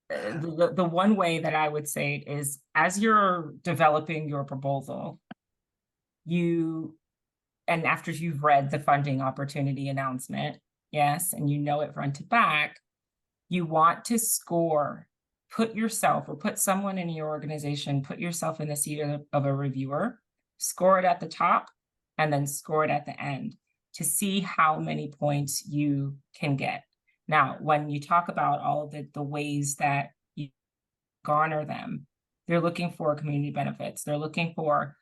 the one way that I would say it is, as you're developing your proposal, and after you've read the funding opportunity announcement, yes, and it front to back, you want to score, put yourself or put someone in your organization, put yourself in the seat of a reviewer, score it at the top, and then score it at the end to see how many points you can get. Now, when you talk about all of the ways that you garner them, they're looking for community benefits. They're looking for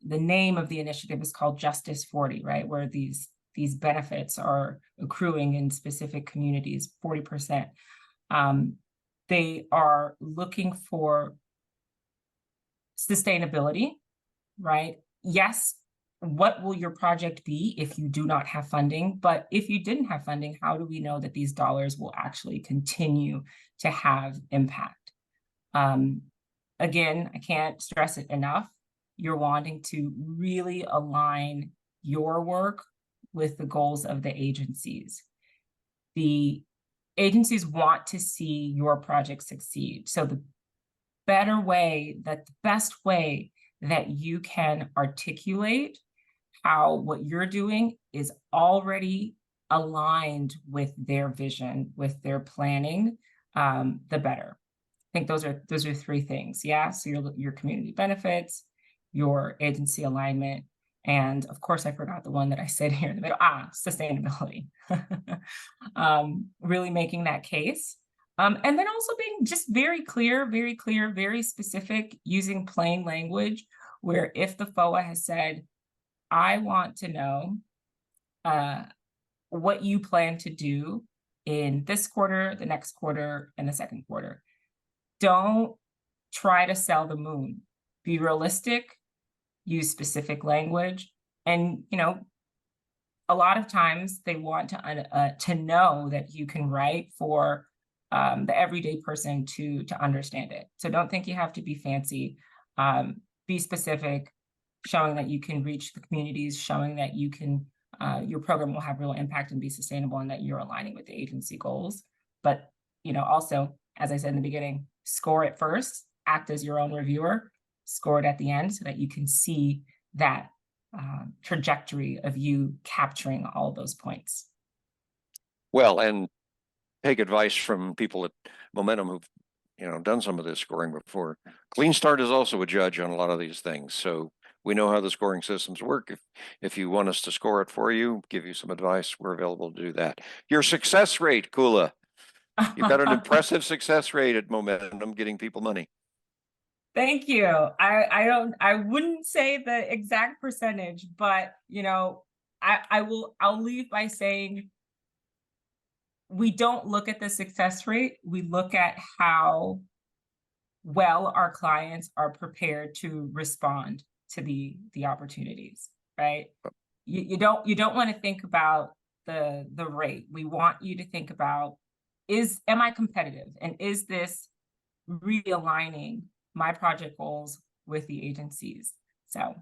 the name of the initiative is called Justice 40, right? Where these benefits are accruing in specific communities, 40%. They are looking for sustainability, right? Yes, what will your project be if you do not have funding? But if you didn't have funding, how do we know that these dollars will actually continue to have impact? Again, I can't stress it enough. You're wanting to really align your work with the goals of the agencies. The agencies want to see your project succeed. So the best way that you can articulate how what you're doing is already aligned with their vision, with their planning, the better. I think those are three things. Yeah. So your community benefits, your agency alignment, and of course, I forgot the one that I said here in the middle, sustainability. Really making that case. And then also being just very clear, very specific, using plain language, where if the FOA has said, I want to know what you plan to do in this quarter, the next quarter, and the second quarter. Don't try to sell the moon. Be realistic, use specific language, and a lot of times they want to know that you can write for the everyday person to understand it. So don't think you have to be fancy. Be specific, showing that you can reach the communities, showing that you can your program will have real impact and be sustainable, and that you're aligning with the agency goals. But also, as I said in the beginning, score it first, act as your own reviewer, score it at the end so that you can see that trajectory of you capturing all those points. Well, and take advice from people at Momentum who've done some of this scoring before. Clean Start is also a judge on a lot of these things, so we know how the scoring systems work. If you want us to score it for you, give you some advice, we're available to do that. Your success rate, Kula. You've got an impressive success rate at Momentum getting people money. Thank you. I wouldn't say the exact percentage, but I'll leave by saying we don't look at the success rate. We look at how well our clients are prepared to respond to the opportunities, right? You don't want to think about the rate. We want you to think about, am I competitive, and is this realigning my project goals with the agencies? So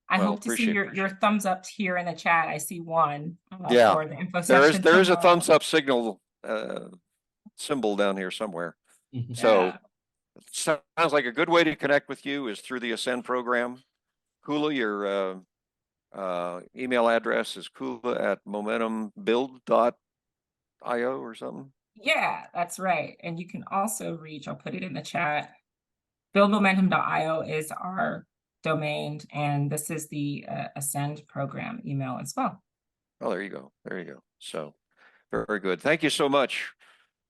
I hope to see your thumbs up here in the chat. I see one for the info section. There is a thumbs up signal symbol down here somewhere. So sounds like a good way to connect with you is through the Ascend program. Kula, your email address is kula@momentumbuild.io or something. Yeah, that's right. And you can also reach, I'll put it in the chat, buildmomentum.io is our domain, and this is the Ascend program email as well. Oh, there you go. There you go. So very good. Thank you so much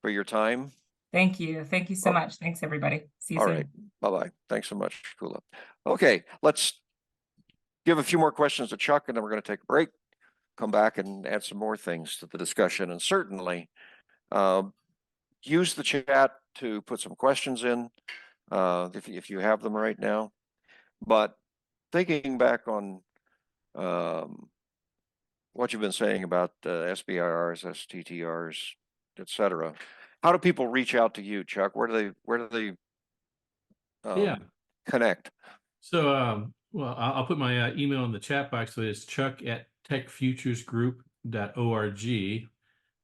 for your time. Thank you. Thank you so much. Thanks, everybody. See you soon. All right. Bye-bye. Thanks so much, Kula. Okay, let's give a few more questions to Chuck, and then we're going to take a break, come back and add some more things to the discussion. And certainly use the chat to put some questions in if you have them right now. But thinking back on what you've been saying about SBIRs, STTRs, etc., how do people reach out to you, Chuck? Where do they connect? So, well, I'll put my email in the chat box. So it's chuck@techfuturesgroup.org.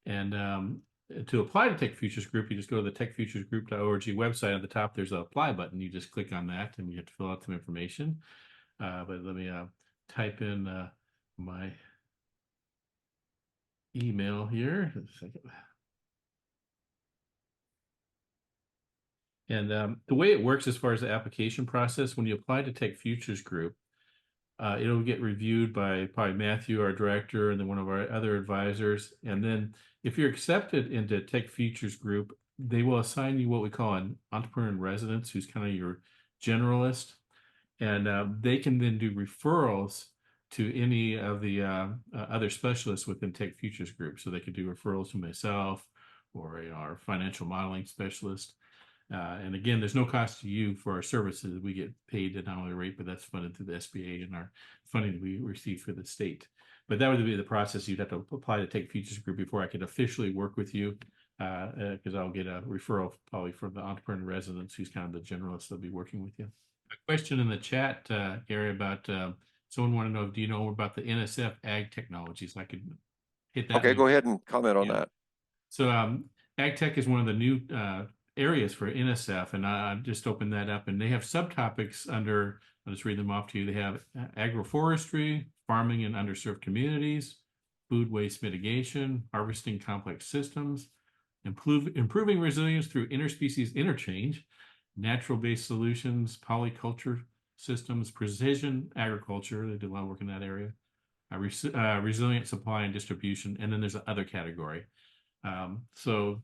And to apply to Tech Futures Group, you just go to the techfuturesgroup.org website. At the top, there's an apply button. You just click on that, and you have to fill out some information. But let me type in my email here. Just a second. And the way it works as far as the application process, when you apply to Tech Futures Group, it'll get reviewed by probably Matthew, our director, and then one of our other advisors. And then if you're accepted into Tech Futures Group, they will assign you what we call an entrepreneur in residence, who's kind of your generalist. And they can then do referrals to any of the other specialists within Tech Futures Group. So they could do referrals to myself or our financial modeling specialist. And again, there's no cost to you for our services. We get paid at not only rate, but that's funded through the SBA and our funding that we receive for the state. But that would be the process. You'd have to apply to Tech Futures Group before I could officially work with you, because I'll get a referral probably from the entrepreneur in residence, who's kind of the generalist that'll be working with you. A question in the chat, Gary, about someone want to know, do you know about the NSF ag technologies? I could hit that. Okay, go ahead and comment on that. So ag tech is one of the new areas for NSF, and I just opened that up, and they have subtopics under, I'll just read them off to you. They have agroforestry, farming in underserved communities, food waste mitigation, harvesting complex systems, improving resilience through interspecies interchange, natural-based solutions, polyculture systems, precision agriculture. They do a lot of work in that area. Resilient supply and distribution, and then there's another category. So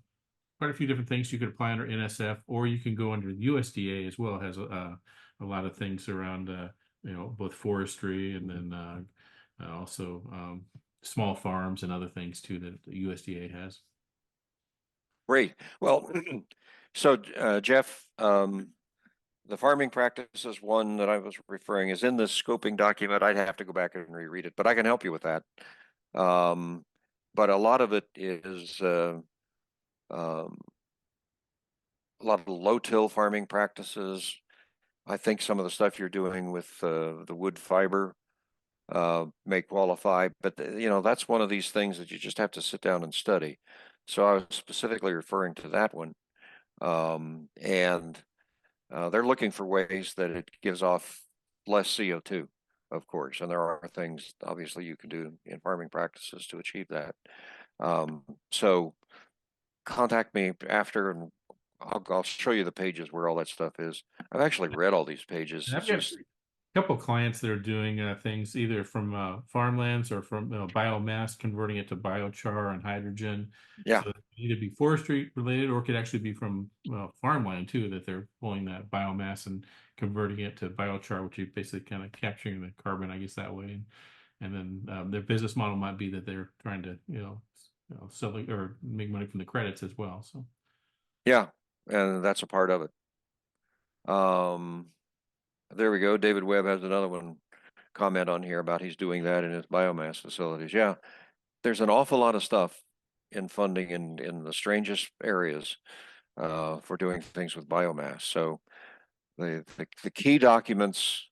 quite a few different things you could apply under NSF, or you can go under the USDA as well. It has a lot of things around both forestry and then also small farms and other things too that the USDA has. Great. Well, so Jeff, the farming practices one that I was referring is in this scoping document. I'd have to go back and reread it, but I can help you with that. But a lot of it is a lot of low-till farming practices. I think some of the stuff you're doing with the wood fiber may qualify, but that's one of these things that you just have to sit down and study. So I was specifically referring to that one, and they're looking for ways that it gives off less CO2, of course, and there are things obviously you can do in farming practices to achieve that. So contact me after, and I'll show you the pages where all that stuff is. I've actually read all these pages. And I've got a couple clients that are doing things either from farmlands or from biomass, converting it to biochar and hydrogen. Yeah. So it could either be forestry related, or it could actually be from farmland too, that they're pulling that biomass and converting it to biochar, which is basically kind of capturing the carbon, I guess, that way. And then their business model might be that they're trying to sell or make money from the credits as well. So yeah, and that's a part of it. There we go. David Webb has another one comment on here about he's doing that in his biomass facilities. Yeah, there's an awful lot of stuff in funding in the strangest areas for doing things with biomass. So the key documents,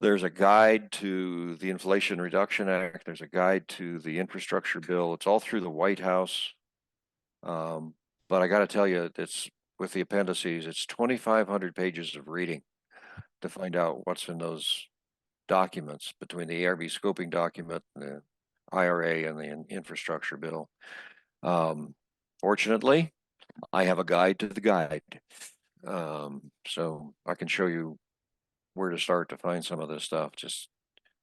there's a guide to the Inflation Reduction Act. There's a guide to the infrastructure bill. It's all through the White House. But I got to tell you, it's with the appendices, it's 2,500 pages of reading to find out what's in those documents between the ARB scoping document, the IRA, and the infrastructure bill. Fortunately, I have a guide to the guide. So I can show you where to start to find some of this stuff. Just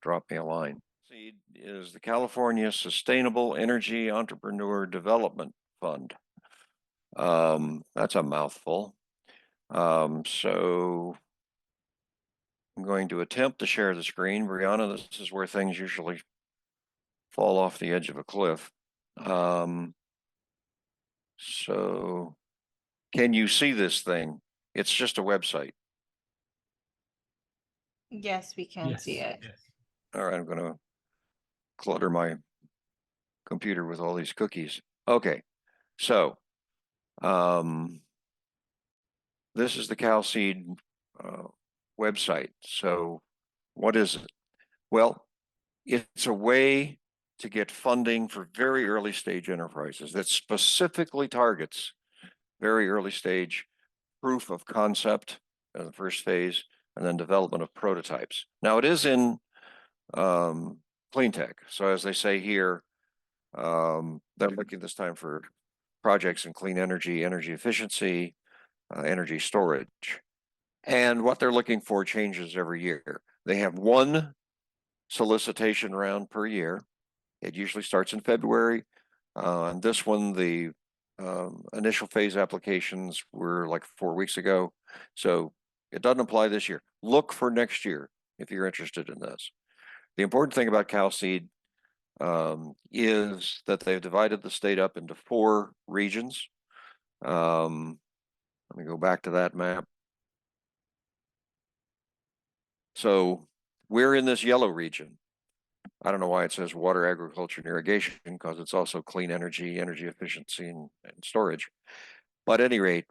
drop me a line. Seed is the California Sustainable Energy Entrepreneur Development Fund. That's a mouthful. So I'm going to attempt to share the screen. Brianna, this is where things usually fall off the edge of a cliff. So can you see this thing? It's just a website. Yes, we can see it. Yes. All right, I'm going to clutter my computer with all these cookies. Okay, so this is the CalSeed website. So what is it? Well, it's a way to get funding for very early stage enterprises that specifically targets very early stage proof of concept in the first phase, and then development of prototypes. Now it is in CleanTech. So as they say here, they're looking this time for projects in clean energy, energy efficiency, energy storage. And what they're looking for changes every year. They have one solicitation round per year. It usually starts in February. And this one, the initial phase applications were like 4 weeks ago. So it doesn't apply this year. Look for next year if you're interested in this. The important thing about CalSeed is that they've divided the state up into 4 regions. Let me go back to that map. So we're in this yellow region. I don't know why it says water, agriculture, and irrigation, because it's also clean energy, energy efficiency, and storage. But at any rate,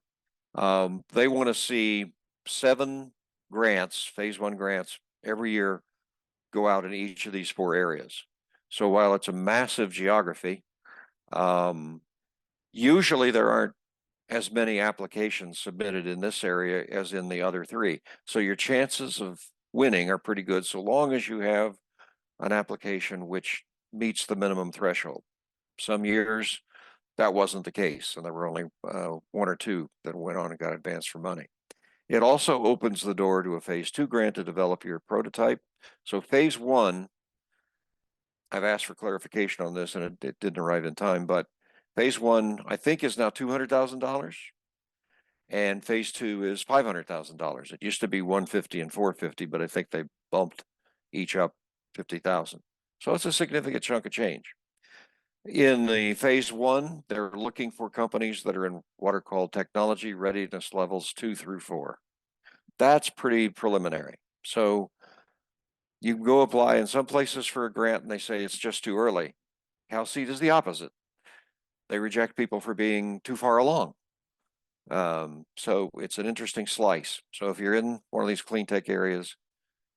they want to see 7 grants, phase 1 grants, every year go out in each of these 4 areas. So while it's a massive geography, usually there aren't as many applications submitted in this area as in the other 3. So your chances of winning are pretty good, so long as you have an application which meets the minimum threshold. Some years that wasn't the case, and there were only 1 or 2 that went on and got advanced for money. It also opens the door to a phase 2 grant to develop your prototype. So phase 1, I've asked for clarification on this and it didn't arrive in time, but Phase one, I think, is now $200,000. And phase two is $500,000. It used to be 150 and 450, but I think they bumped each up 50,000. So it's a significant chunk of change. In the phase one, they're looking for companies that are in what are called technology readiness levels 2 through 4. That's pretty preliminary. So you can go apply in some places for a grant and they say it's just too early. CalSeed is the opposite. They reject people for being too far along. So it's an interesting slice. So if you're in one of these clean tech areas,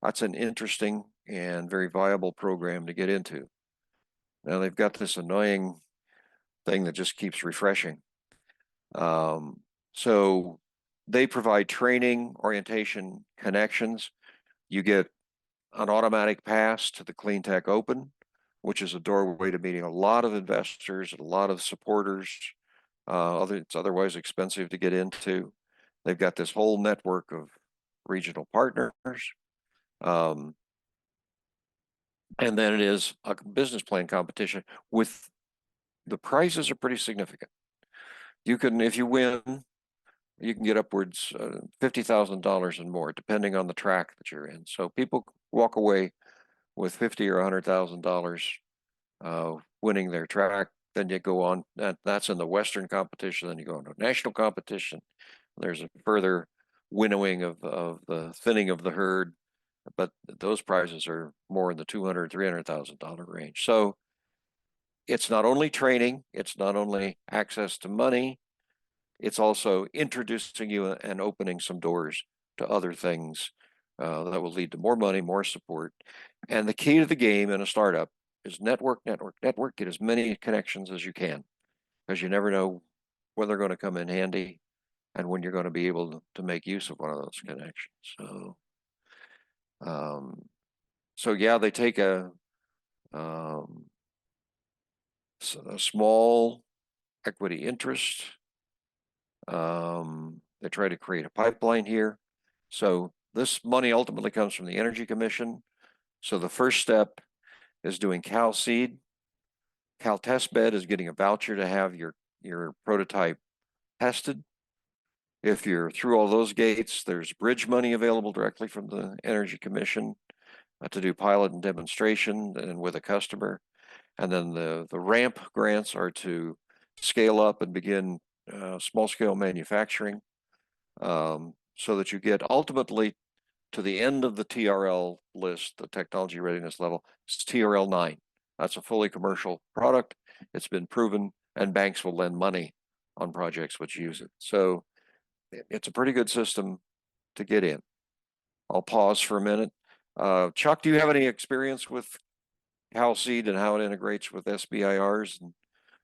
that's an interesting and very viable program to get into. Now they've got this annoying thing that just keeps refreshing. So they provide training, orientation, connections. You get an automatic pass to the CleanTech Open, which is a doorway to meeting a lot of investors, a lot of supporters. It's otherwise expensive to get into. They've got this whole network of regional partners. And then it is a business plan competition with the prizes are pretty significant. You can, if you win, you can get upwards $50,000 and more, depending on the track that you're in. So people walk away with $50,000 or $100,000 winning their track. Then you go on, that's in the Western competition. Then you go into a national competition. There's a further winnowing of the thinning of the herd, but those prizes are more in the $200,000, $300,000 range. So it's not only training, it's not only access to money, it's also introducing you and opening some doors to other things that will lead to more money, more support. And the key to the game in a startup is network, get as many connections as you can, because you never know when they're going to come in handy and when you're going to be able to make use of one of those connections. So yeah, they take a small equity interest. They try to create a pipeline here. So this money ultimately comes from the Energy Commission. So the first step is doing CalSeed. Cal Test Bed is getting a voucher to have your prototype tested. If you're through all those gates, there's bridge money available directly from the Energy Commission to do pilot and demonstration and with a customer. And then the ramp grants are to scale up and begin small scale manufacturing so that you get ultimately to the end of the TRL list, the technology readiness level, it's TRL 9. That's a fully commercial product. It's been proven, and banks will lend money on projects which use it. So it's a pretty good system to get in. I'll pause for a minute. Chuck, do you have any experience with CalSeed and how it integrates with SBIRs and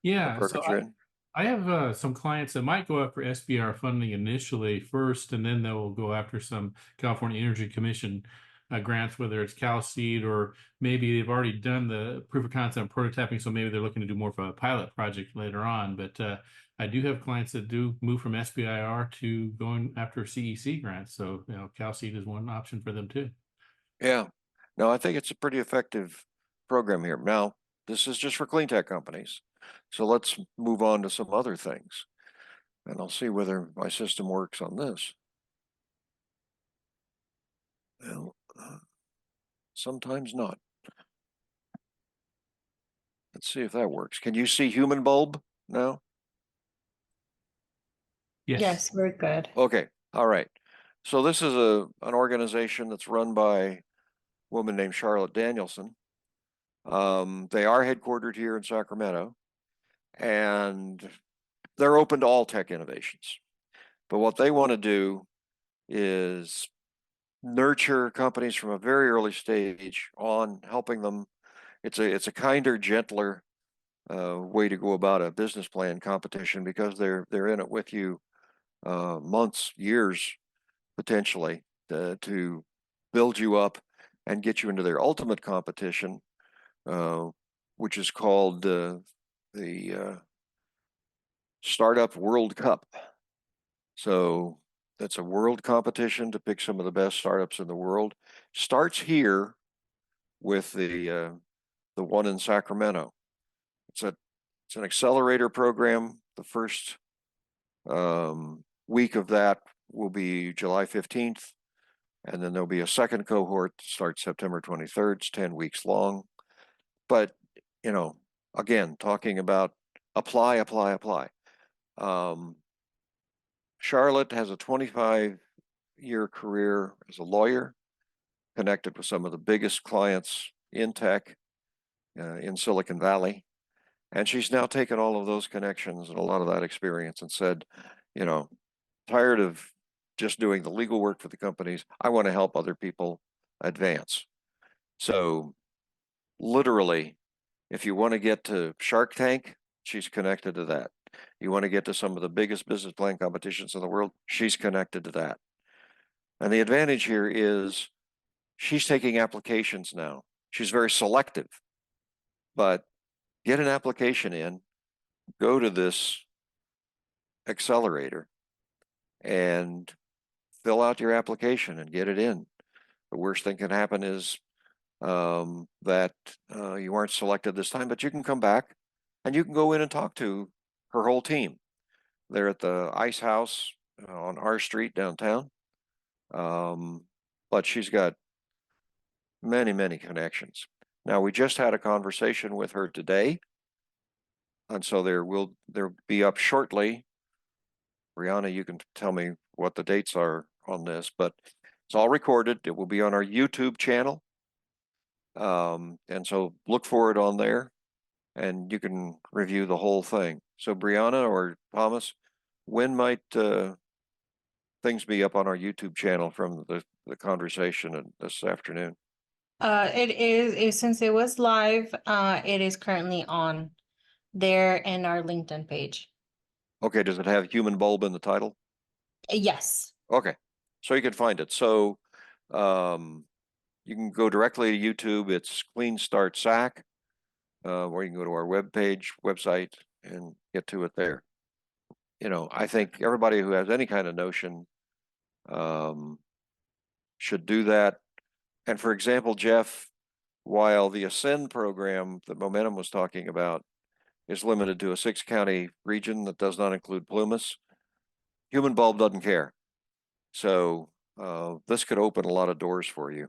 the Yeah, so programs you're in? I have some clients that might go after SBR funding initially first, and then they'll go after some California Energy Commission grants, whether it's CalSeed or maybe they've already done the proof of concept prototyping, so maybe they're looking to do more of a pilot project later on. But I do have clients that do move from SBIR to going after CEC grants, so CalSeed is one option for them too. Yeah, no, I think it's a pretty effective program here. Now, this is just for clean tech companies. So let's move on to some other things. And I'll see whether my system works on this. Well, sometimes not. Let's see if that works. Can you see human bulb now? Yes, we're good. Okay, all right. So this is an organization that's run by a woman named Charlotte Danielson. They are headquartered here in Sacramento, and they're open to all tech innovations. But what they want to do is nurture companies from a very early stage on helping them. It's a kinder, gentler way to go about a business plan competition because they're in it with you months, years, potentially to build you up and get you into their ultimate competition, which is called the Startup World Cup. So that's a world competition to pick some of the best startups in the world. Starts here with the one in Sacramento. It's It's an accelerator program. The first week of that will be July 15th. And then there'll be a second cohort that starts September 23rd. It's 10 weeks long. But, you know, again, talking about apply. Charlotte has a 25-year career as a lawyer, connected with some of the biggest clients in tech in Silicon Valley. And she's now taken all of those connections and a lot of that experience and said, you know, tired of just doing the legal work for the companies. I want to help other people advance. So literally, if you want to get to Shark Tank, she's connected to that. You want to get to some of the biggest business plan competitions in the world, she's connected to that. And the advantage here is she's taking applications now. She's very selective, but get an application in, go to this accelerator and fill out your application and get it in. The worst thing can happen is that you aren't selected this time, but you can come back and you can go in and talk to her whole team. They're at the Ice House on R Street downtown. But she's got many connections. Now, we just had a conversation with her today, and so there'll be up shortly. Brianna, you can tell me what the dates are on this, but it's all recorded. It will be on our YouTube channel. And so look for it on there and you can review the whole thing. So Brianna or Thomas, when might things be up on our YouTube channel from the conversation this afternoon? It is since it was live, it is currently on there and our LinkedIn page. Okay, does it have human bulb in the title? Yes. Okay, so you can find it. So you can go directly to YouTube. It's Clean Start SAC, or you can go to our website and get to it there. You know, I think everybody who has any kind of notion should do that. And for example, Jeff, while the Ascend program that Momentum was talking about is limited to a 6-county region that does not include Plumas, Human Bulb doesn't care. So this could open a lot of doors for you.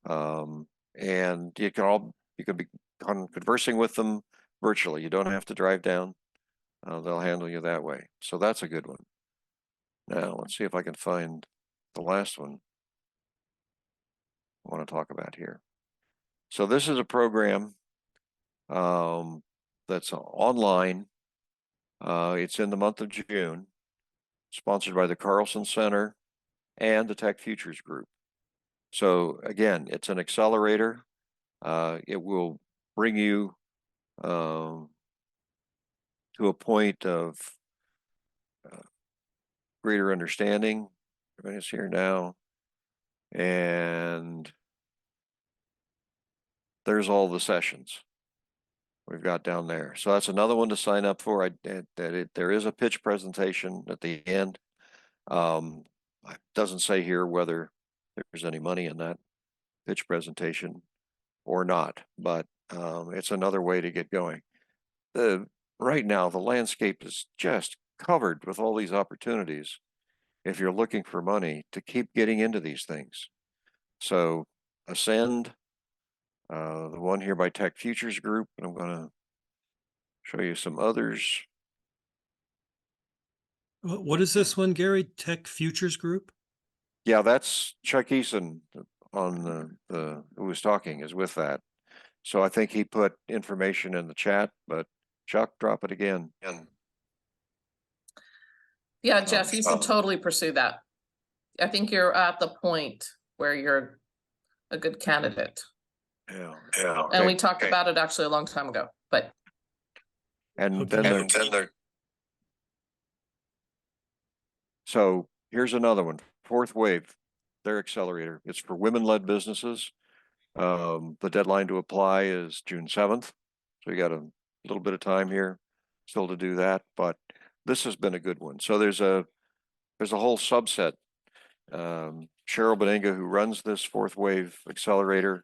And you can be conversing with them virtually. You don't have to drive down. They'll handle you that way. So that's a good one. Now, let's see if I can find the last one I want to talk about here. So this is a program that's online. It's in the month of June, sponsored by the Carlson Center and the Tech Futures Group. So again, it's an accelerator. It will bring you to a point of greater understanding. Everybody's here now. And there's all the sessions we've got down there. So that's another one to sign up for. There is a pitch presentation at the end. It doesn't say here whether there's any money in that pitch presentation or not, but it's another way to get going. Right now, the landscape is just covered with all these opportunities if you're looking for money to keep getting into these things. So Ascend, the one here by Tech Futures Group, and I'm going to show you some others. What is this one, Gary? Tech Futures Group? Yeah, that's Chuck Eason on who was talking is with that. So I think he put information in the chat, but Chuck, drop it again. Yeah, Jeff, you should totally pursue that. I think you're at the point where you're a good candidate. Yeah. Okay. And we talked about it actually a long time ago, but. And then so here's another one, Fourth Wave, their accelerator. It's for women-led businesses. The deadline to apply is June 7th. So you got a little bit of time here still to do that, but this has been a good one. So there's a whole subset. Cheryl Benenga, who runs this Fourth Wave accelerator,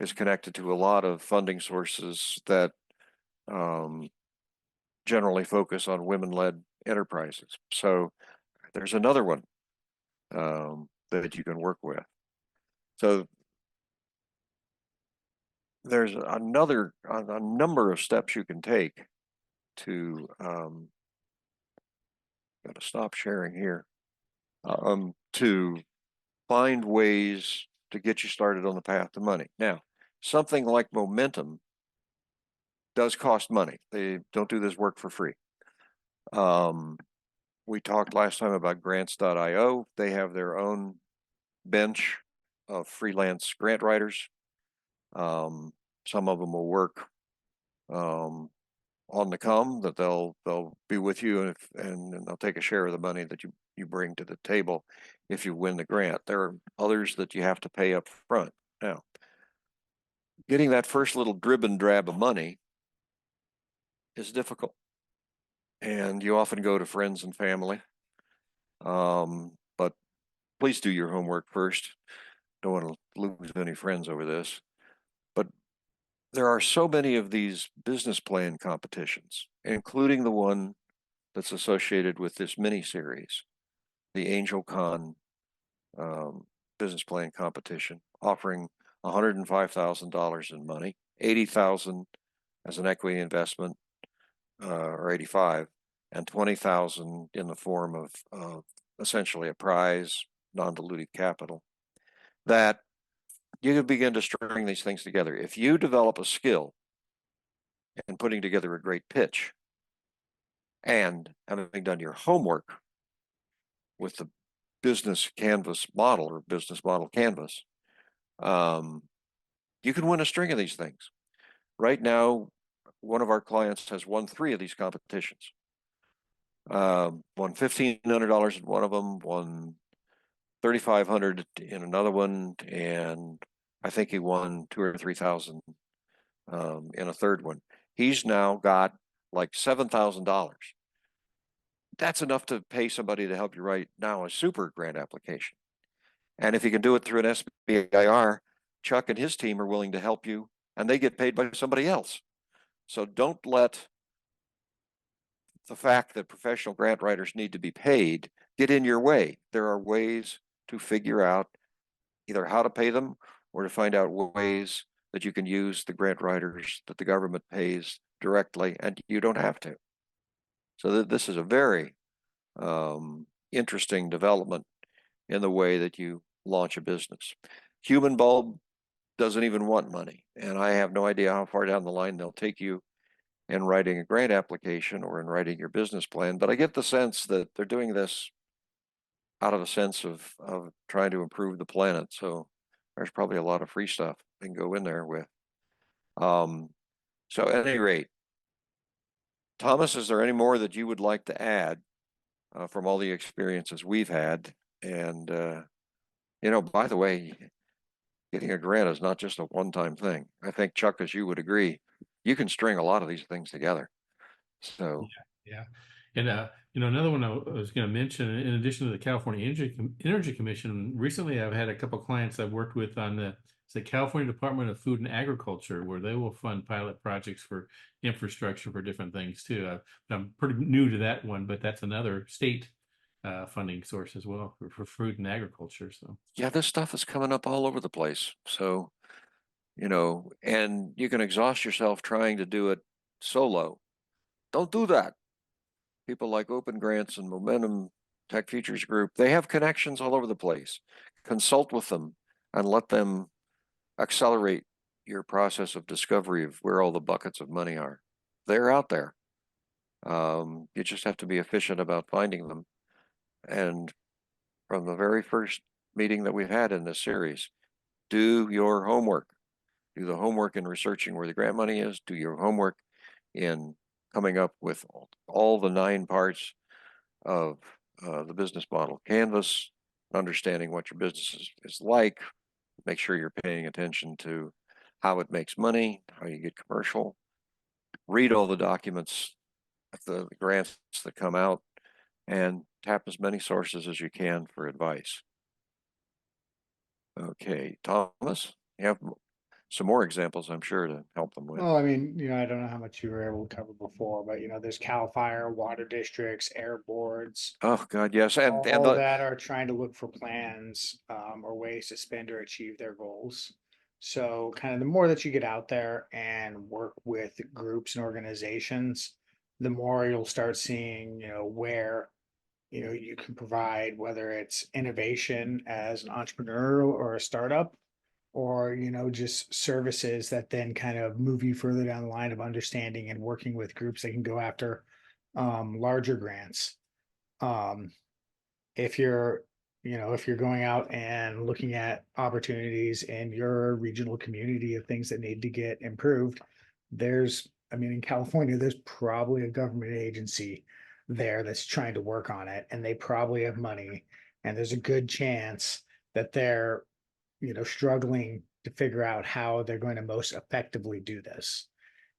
is connected to a lot of funding sources that generally focus on women-led enterprises. So there's another one that you can work with. So there's a number of steps you can take to got to stop sharing here to find ways to get you started on the path to money. Now, something like momentum does cost money. They don't do this work for free. We talked last time about grants.io. They have their own bench of freelance grant writers. Some of them will work on the come, that they'll be with you and they'll take a share of the money that you bring to the table if you win the grant. There are others that you have to pay up front. Now, getting that first little drib and drab of money is difficult, and you often go to friends and family. But please do your homework first. Don't want to lose any friends over this. But there are so many of these business plan competitions, including the one that's associated with this mini series, the Angel Con business plan competition, offering $105,000 in money, $80,000 as an equity investment, or 85, and 20,000 in the form of essentially a prize, non-dilutive capital. That you can begin to string these things together. If you develop a skill in putting together a great pitch, and having done your homework with the business canvas model or business model canvas, you can win a string of these things. Right now, one of our clients has won 3 of these competitions. Won $1,500 in one of them, won $3,500 in another one, and I think he won $2,000 or $3,000 in a third one. He's now got like $7,000. That's enough to pay somebody to help you write now a super grant application. And if you can do it through an SBIR, Chuck and his team are willing to help you, and they get paid by somebody else. So don't let the fact that professional grant writers need to be paid get in your way. There are ways to figure out either how to pay them or to find out ways that you can use the grant writers that the government pays directly, and you don't have to. So this is a very interesting development in the way that you launch a business. Human Bulb doesn't even want money, and I have no idea how far down the line they'll take you in writing a grant application or in writing your business plan, but I get the sense that they're doing this out of a sense of trying to improve the planet. So there's probably a lot of free stuff they can go in there with. So at any rate, Thomas, is there any more that you would like to add from all the experiences we've had? And, by the way, getting a grant is not just a one-time thing. I think, Chuck, as you would agree, you can string a lot of these things together. So Yeah. And another one I was going to mention, in addition to the California Energy Commission, recently I've had a couple of clients I've worked with on the California Department of Food and Agriculture, where they will fund pilot projects for infrastructure for different things too. I'm pretty new to that one, but that's another state funding source as well for food and agriculture. So yeah, this stuff is coming up all over the place. So, and you can exhaust yourself trying to do it solo. Don't do that. People like Open Grants and Momentum Tech Futures Group, they have connections all over the place. Consult with them and let them accelerate your process of discovery of where all the buckets of money are. They're out there. You just have to be efficient about finding them. And from the very first meeting that we've had in this series, do your homework. Do the homework in researching where the grant money is. Do your homework in coming up with all the 9 parts of the business model canvas, understanding what your business is like. Make sure you're paying attention to how it makes money, how you get commercial. Read all the documents, the grants that come out, and tap as many sources as you can for advice. Okay, Thomas, you have some more examples, I'm sure, to help them with. Well, I mean, I don't know how much you were able to cover before, but there's CAL FIRE, water districts, air boards, Oh, God, yes. And all that are trying to look for plans or ways to spend or achieve their goals. So kind of the more that you get out there and work with groups and organizations, the more you'll start seeing, where, you can provide, whether it's innovation as an entrepreneur or a startup, or, just services that then kind of move you further down the line of understanding and working with groups that can go after larger grants. Um, if you're if you're going out and looking at opportunities in your regional community of things that need to get improved, in California, there's probably a government agency there that's trying to work on it, and they probably have money, and there's a good chance that they're struggling to figure out how they're going to most effectively do this.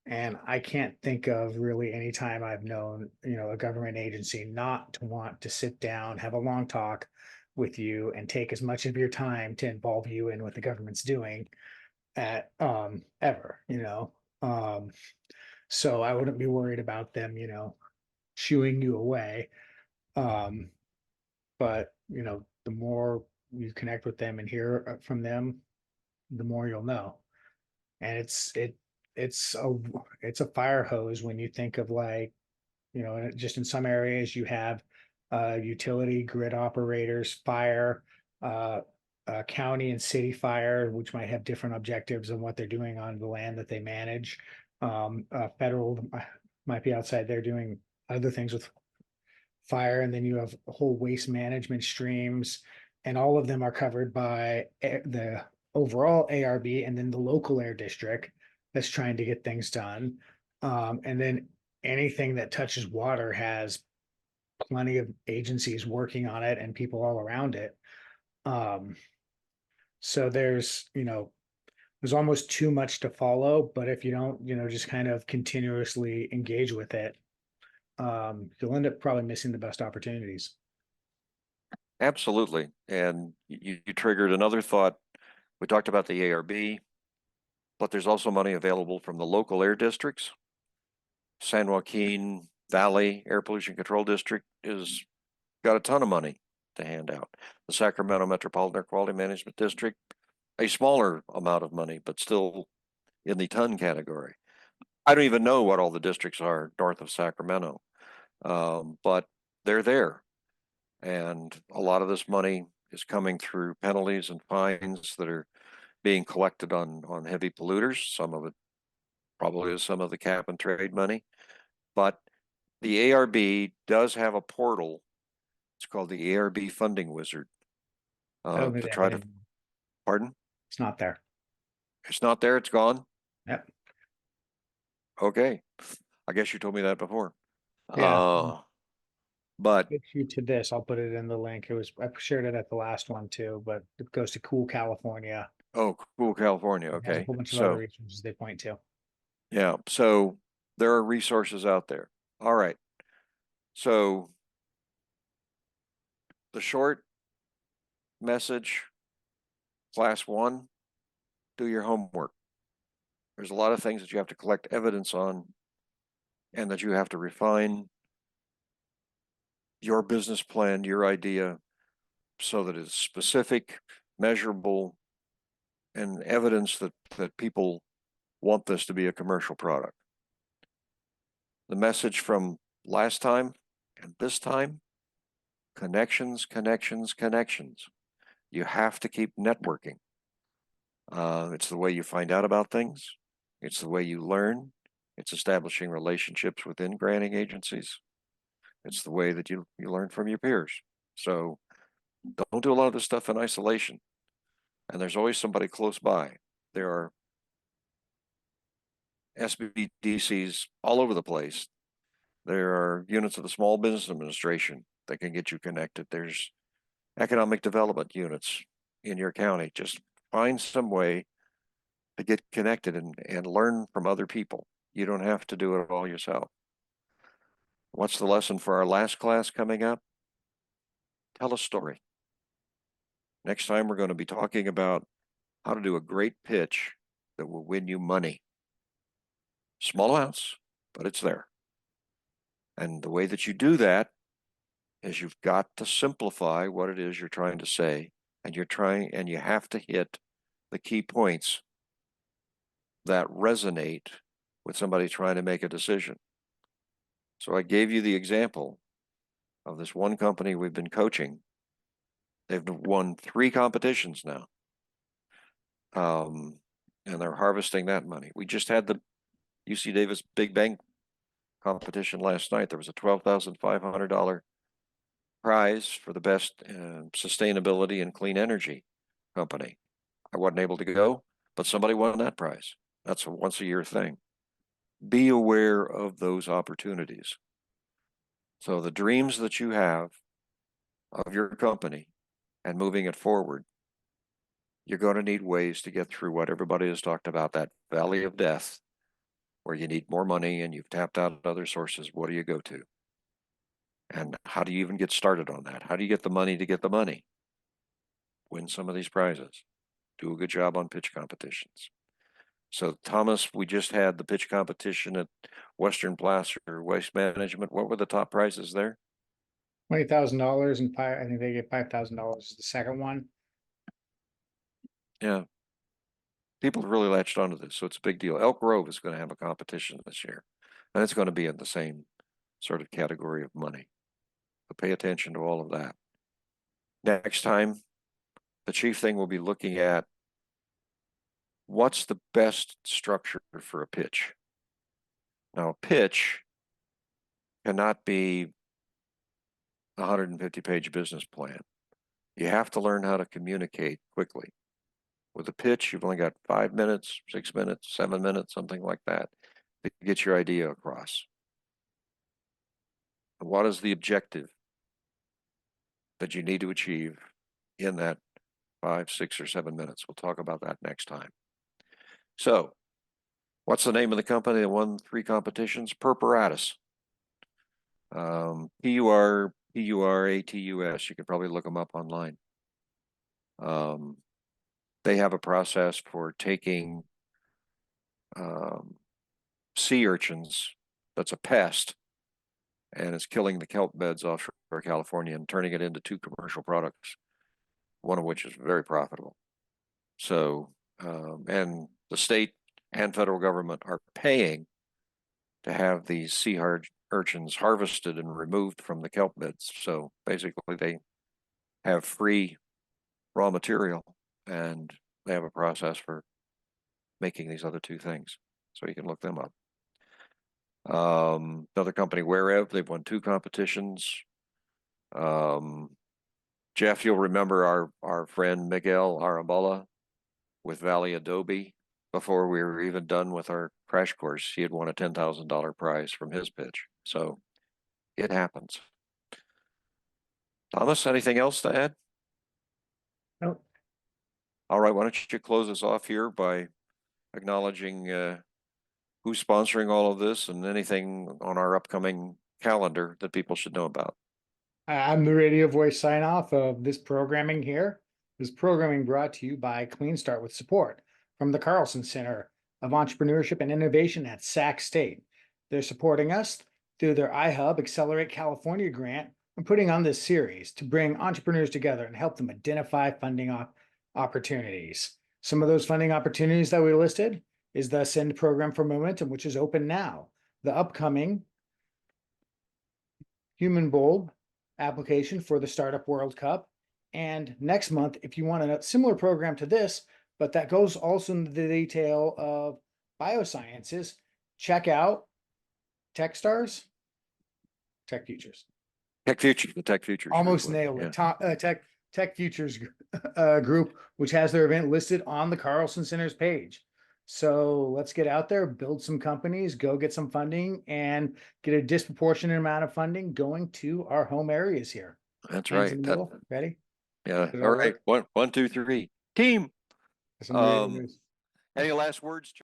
And I can't think of really any time I've known, a government agency not to want to sit down, have a long talk with you and take as much of your time to involve you in what the government's doing at ever. So I wouldn't be worried about them, shooing you away. But the more you connect with them and hear from them, the more you'll know. And it's a fire hose when you think of, like, just in some areas you have utility grid operators, fire, county and city fire, which might have different objectives on what they're doing on the land that they manage. Federal might be outside there doing other things with fire, and then you have whole waste management streams, and all of them are covered by the overall ARB, and then the local air district that's trying to get things done. And then anything that touches water has plenty of agencies working on it and people all around it. So there's almost too much to follow, but if you don't, just kind of continuously engage with it, you'll end up probably missing the best opportunities. Absolutely. And you triggered another thought. We talked about the ARB, but there's also money available from the local air districts. San Joaquin Valley Air Pollution Control District is got a ton of money to hand out. The Sacramento Metropolitan Air Quality Management District, a smaller amount of money, but still in the ton category. I don't even know what all the districts are north of Sacramento, but they're there. And a lot of this money is coming through penalties and fines that are being collected on heavy polluters. Some of it probably is some of the cap and trade money, but the ARB does have a portal. It's called the ARB Funding Wizard. I don't think To they try have to, it anymore. pardon? It's not there. It's not there. It's gone. Yep. Okay. I guess you told me that before. Yeah. But Get you to this. I'll put it in the link. I shared it at the last one too, but it goes to Cool California. oh, cool, California. It has a Okay. whole bunch of other So resources they point to. yeah, so there are resources out there. All right. So the short message, class 1, do your homework. There's a lot of things that you have to collect evidence on and that you have to refine your business plan, your idea, so that it's specific, measurable, and evidence that people want this to be a commercial product. The message from last time and this time, connections, connections, connections. You have to keep networking. It's the way you find out about things. It's the way you learn. It's establishing relationships within granting agencies. It's the way that you learn from your peers. So don't do a lot of this stuff in isolation. And there's always somebody close by. There are SBDCs all over the place. There are units of the Small Business Administration that can get you connected. There's economic development units in your county. Just find some way to get connected and learn from other people. You don't have to do it all yourself. What's the lesson for our last class coming up? Tell a story. Next time we're going to be talking about how to do a great pitch that will win you money. Small amounts, but it's there. And the way that you do that is you've got to simplify what it is you're trying to say, and you have to hit the key points that resonate with somebody trying to make a decision. So I gave you the example of this one company we've been coaching. They've won 3 competitions now. And they're harvesting that money. We just had the UC Davis Big Bang competition last night. There was a $12,500 prize for the best sustainability and clean energy company. I wasn't able to go, but somebody won that prize. That's a once a year thing. Be aware of those opportunities. So the dreams that you have of your company and moving it forward, you're going to need ways to get through what everybody has talked about, that valley of death, where you need more money and you've tapped out other sources. What do you go to? And how do you even get started on that? How do you get the money to get the money? Win some of these prizes. Do a good job on pitch competitions. So Thomas, we just had the pitch competition at Western Placer Waste Management. What were the top prizes there? $20,000 and I think they get $5,000 is the second one. Yeah. People have really latched onto this, so it's a big deal. Elk Grove is going to have a competition this year, and it's going to be in the same sort of category of money. So pay attention to all of that. Next time, the chief thing will be looking at what's the best structure for a pitch. Now, a pitch cannot be a 150-page business plan. You have to learn how to communicate quickly. With a pitch, you've only got 5 minutes, 6 minutes, 7 minutes, something like that, to get your idea across. What is the objective that you need to achieve in that 5, 6, or 7 minutes? We'll talk about that next time. So, what's the name of the company that won 3 competitions? Purpuratus. Puratus. You could probably look them up online. They have a process for taking sea urchins that's a pest, and it's killing the kelp beds offshore California and turning it into 2 commercial products, one of which is very profitable. So, and the state and federal government are paying to have these sea urchins harvested and removed from the kelp beds. So basically they have free raw material, and they have a process for making these other 2 things. So you can look them up. Another company, Wherev, they've won 2 competitions. Jeff, you'll remember our friend Miguel Arambala with Valley Adobe. Before we were even done with our crash course, he had won a $10,000 prize from his pitch. So it happens. Thomas, anything else to add? Nope. All right, why don't you close us off here by acknowledging who's sponsoring all of this and anything on our upcoming calendar that people should know about. I'm the radio voice sign off of this programming here. This programming brought to you by CleanStart with support from the Carlson Center of Entrepreneurship and Innovation at Sac State. They're supporting us through their iHub Accelerate California grant and putting on this series to bring entrepreneurs together and help them identify funding opportunities. Some of those funding opportunities that we listed is the Send Program for Momentum, which is open now. The upcoming Human Bowl application for the Startup World Cup. And next month, if you want a similar program to this, but that goes also into the detail of biosciences, check out TechStars, Tech Futures. Tech Futures, the Tech Futures. Almost group, nailed yeah. it. Tech Futures group, which has their event listed on the Carlson Center's page. So let's get out there, build some companies, go get some funding, and get a disproportionate amount of funding going to our home areas here. That's Hands right. in the middle. Ready? Yeah. Did it All all right. work? One, 2, 3. Team. Some radio Um, news. Any last words?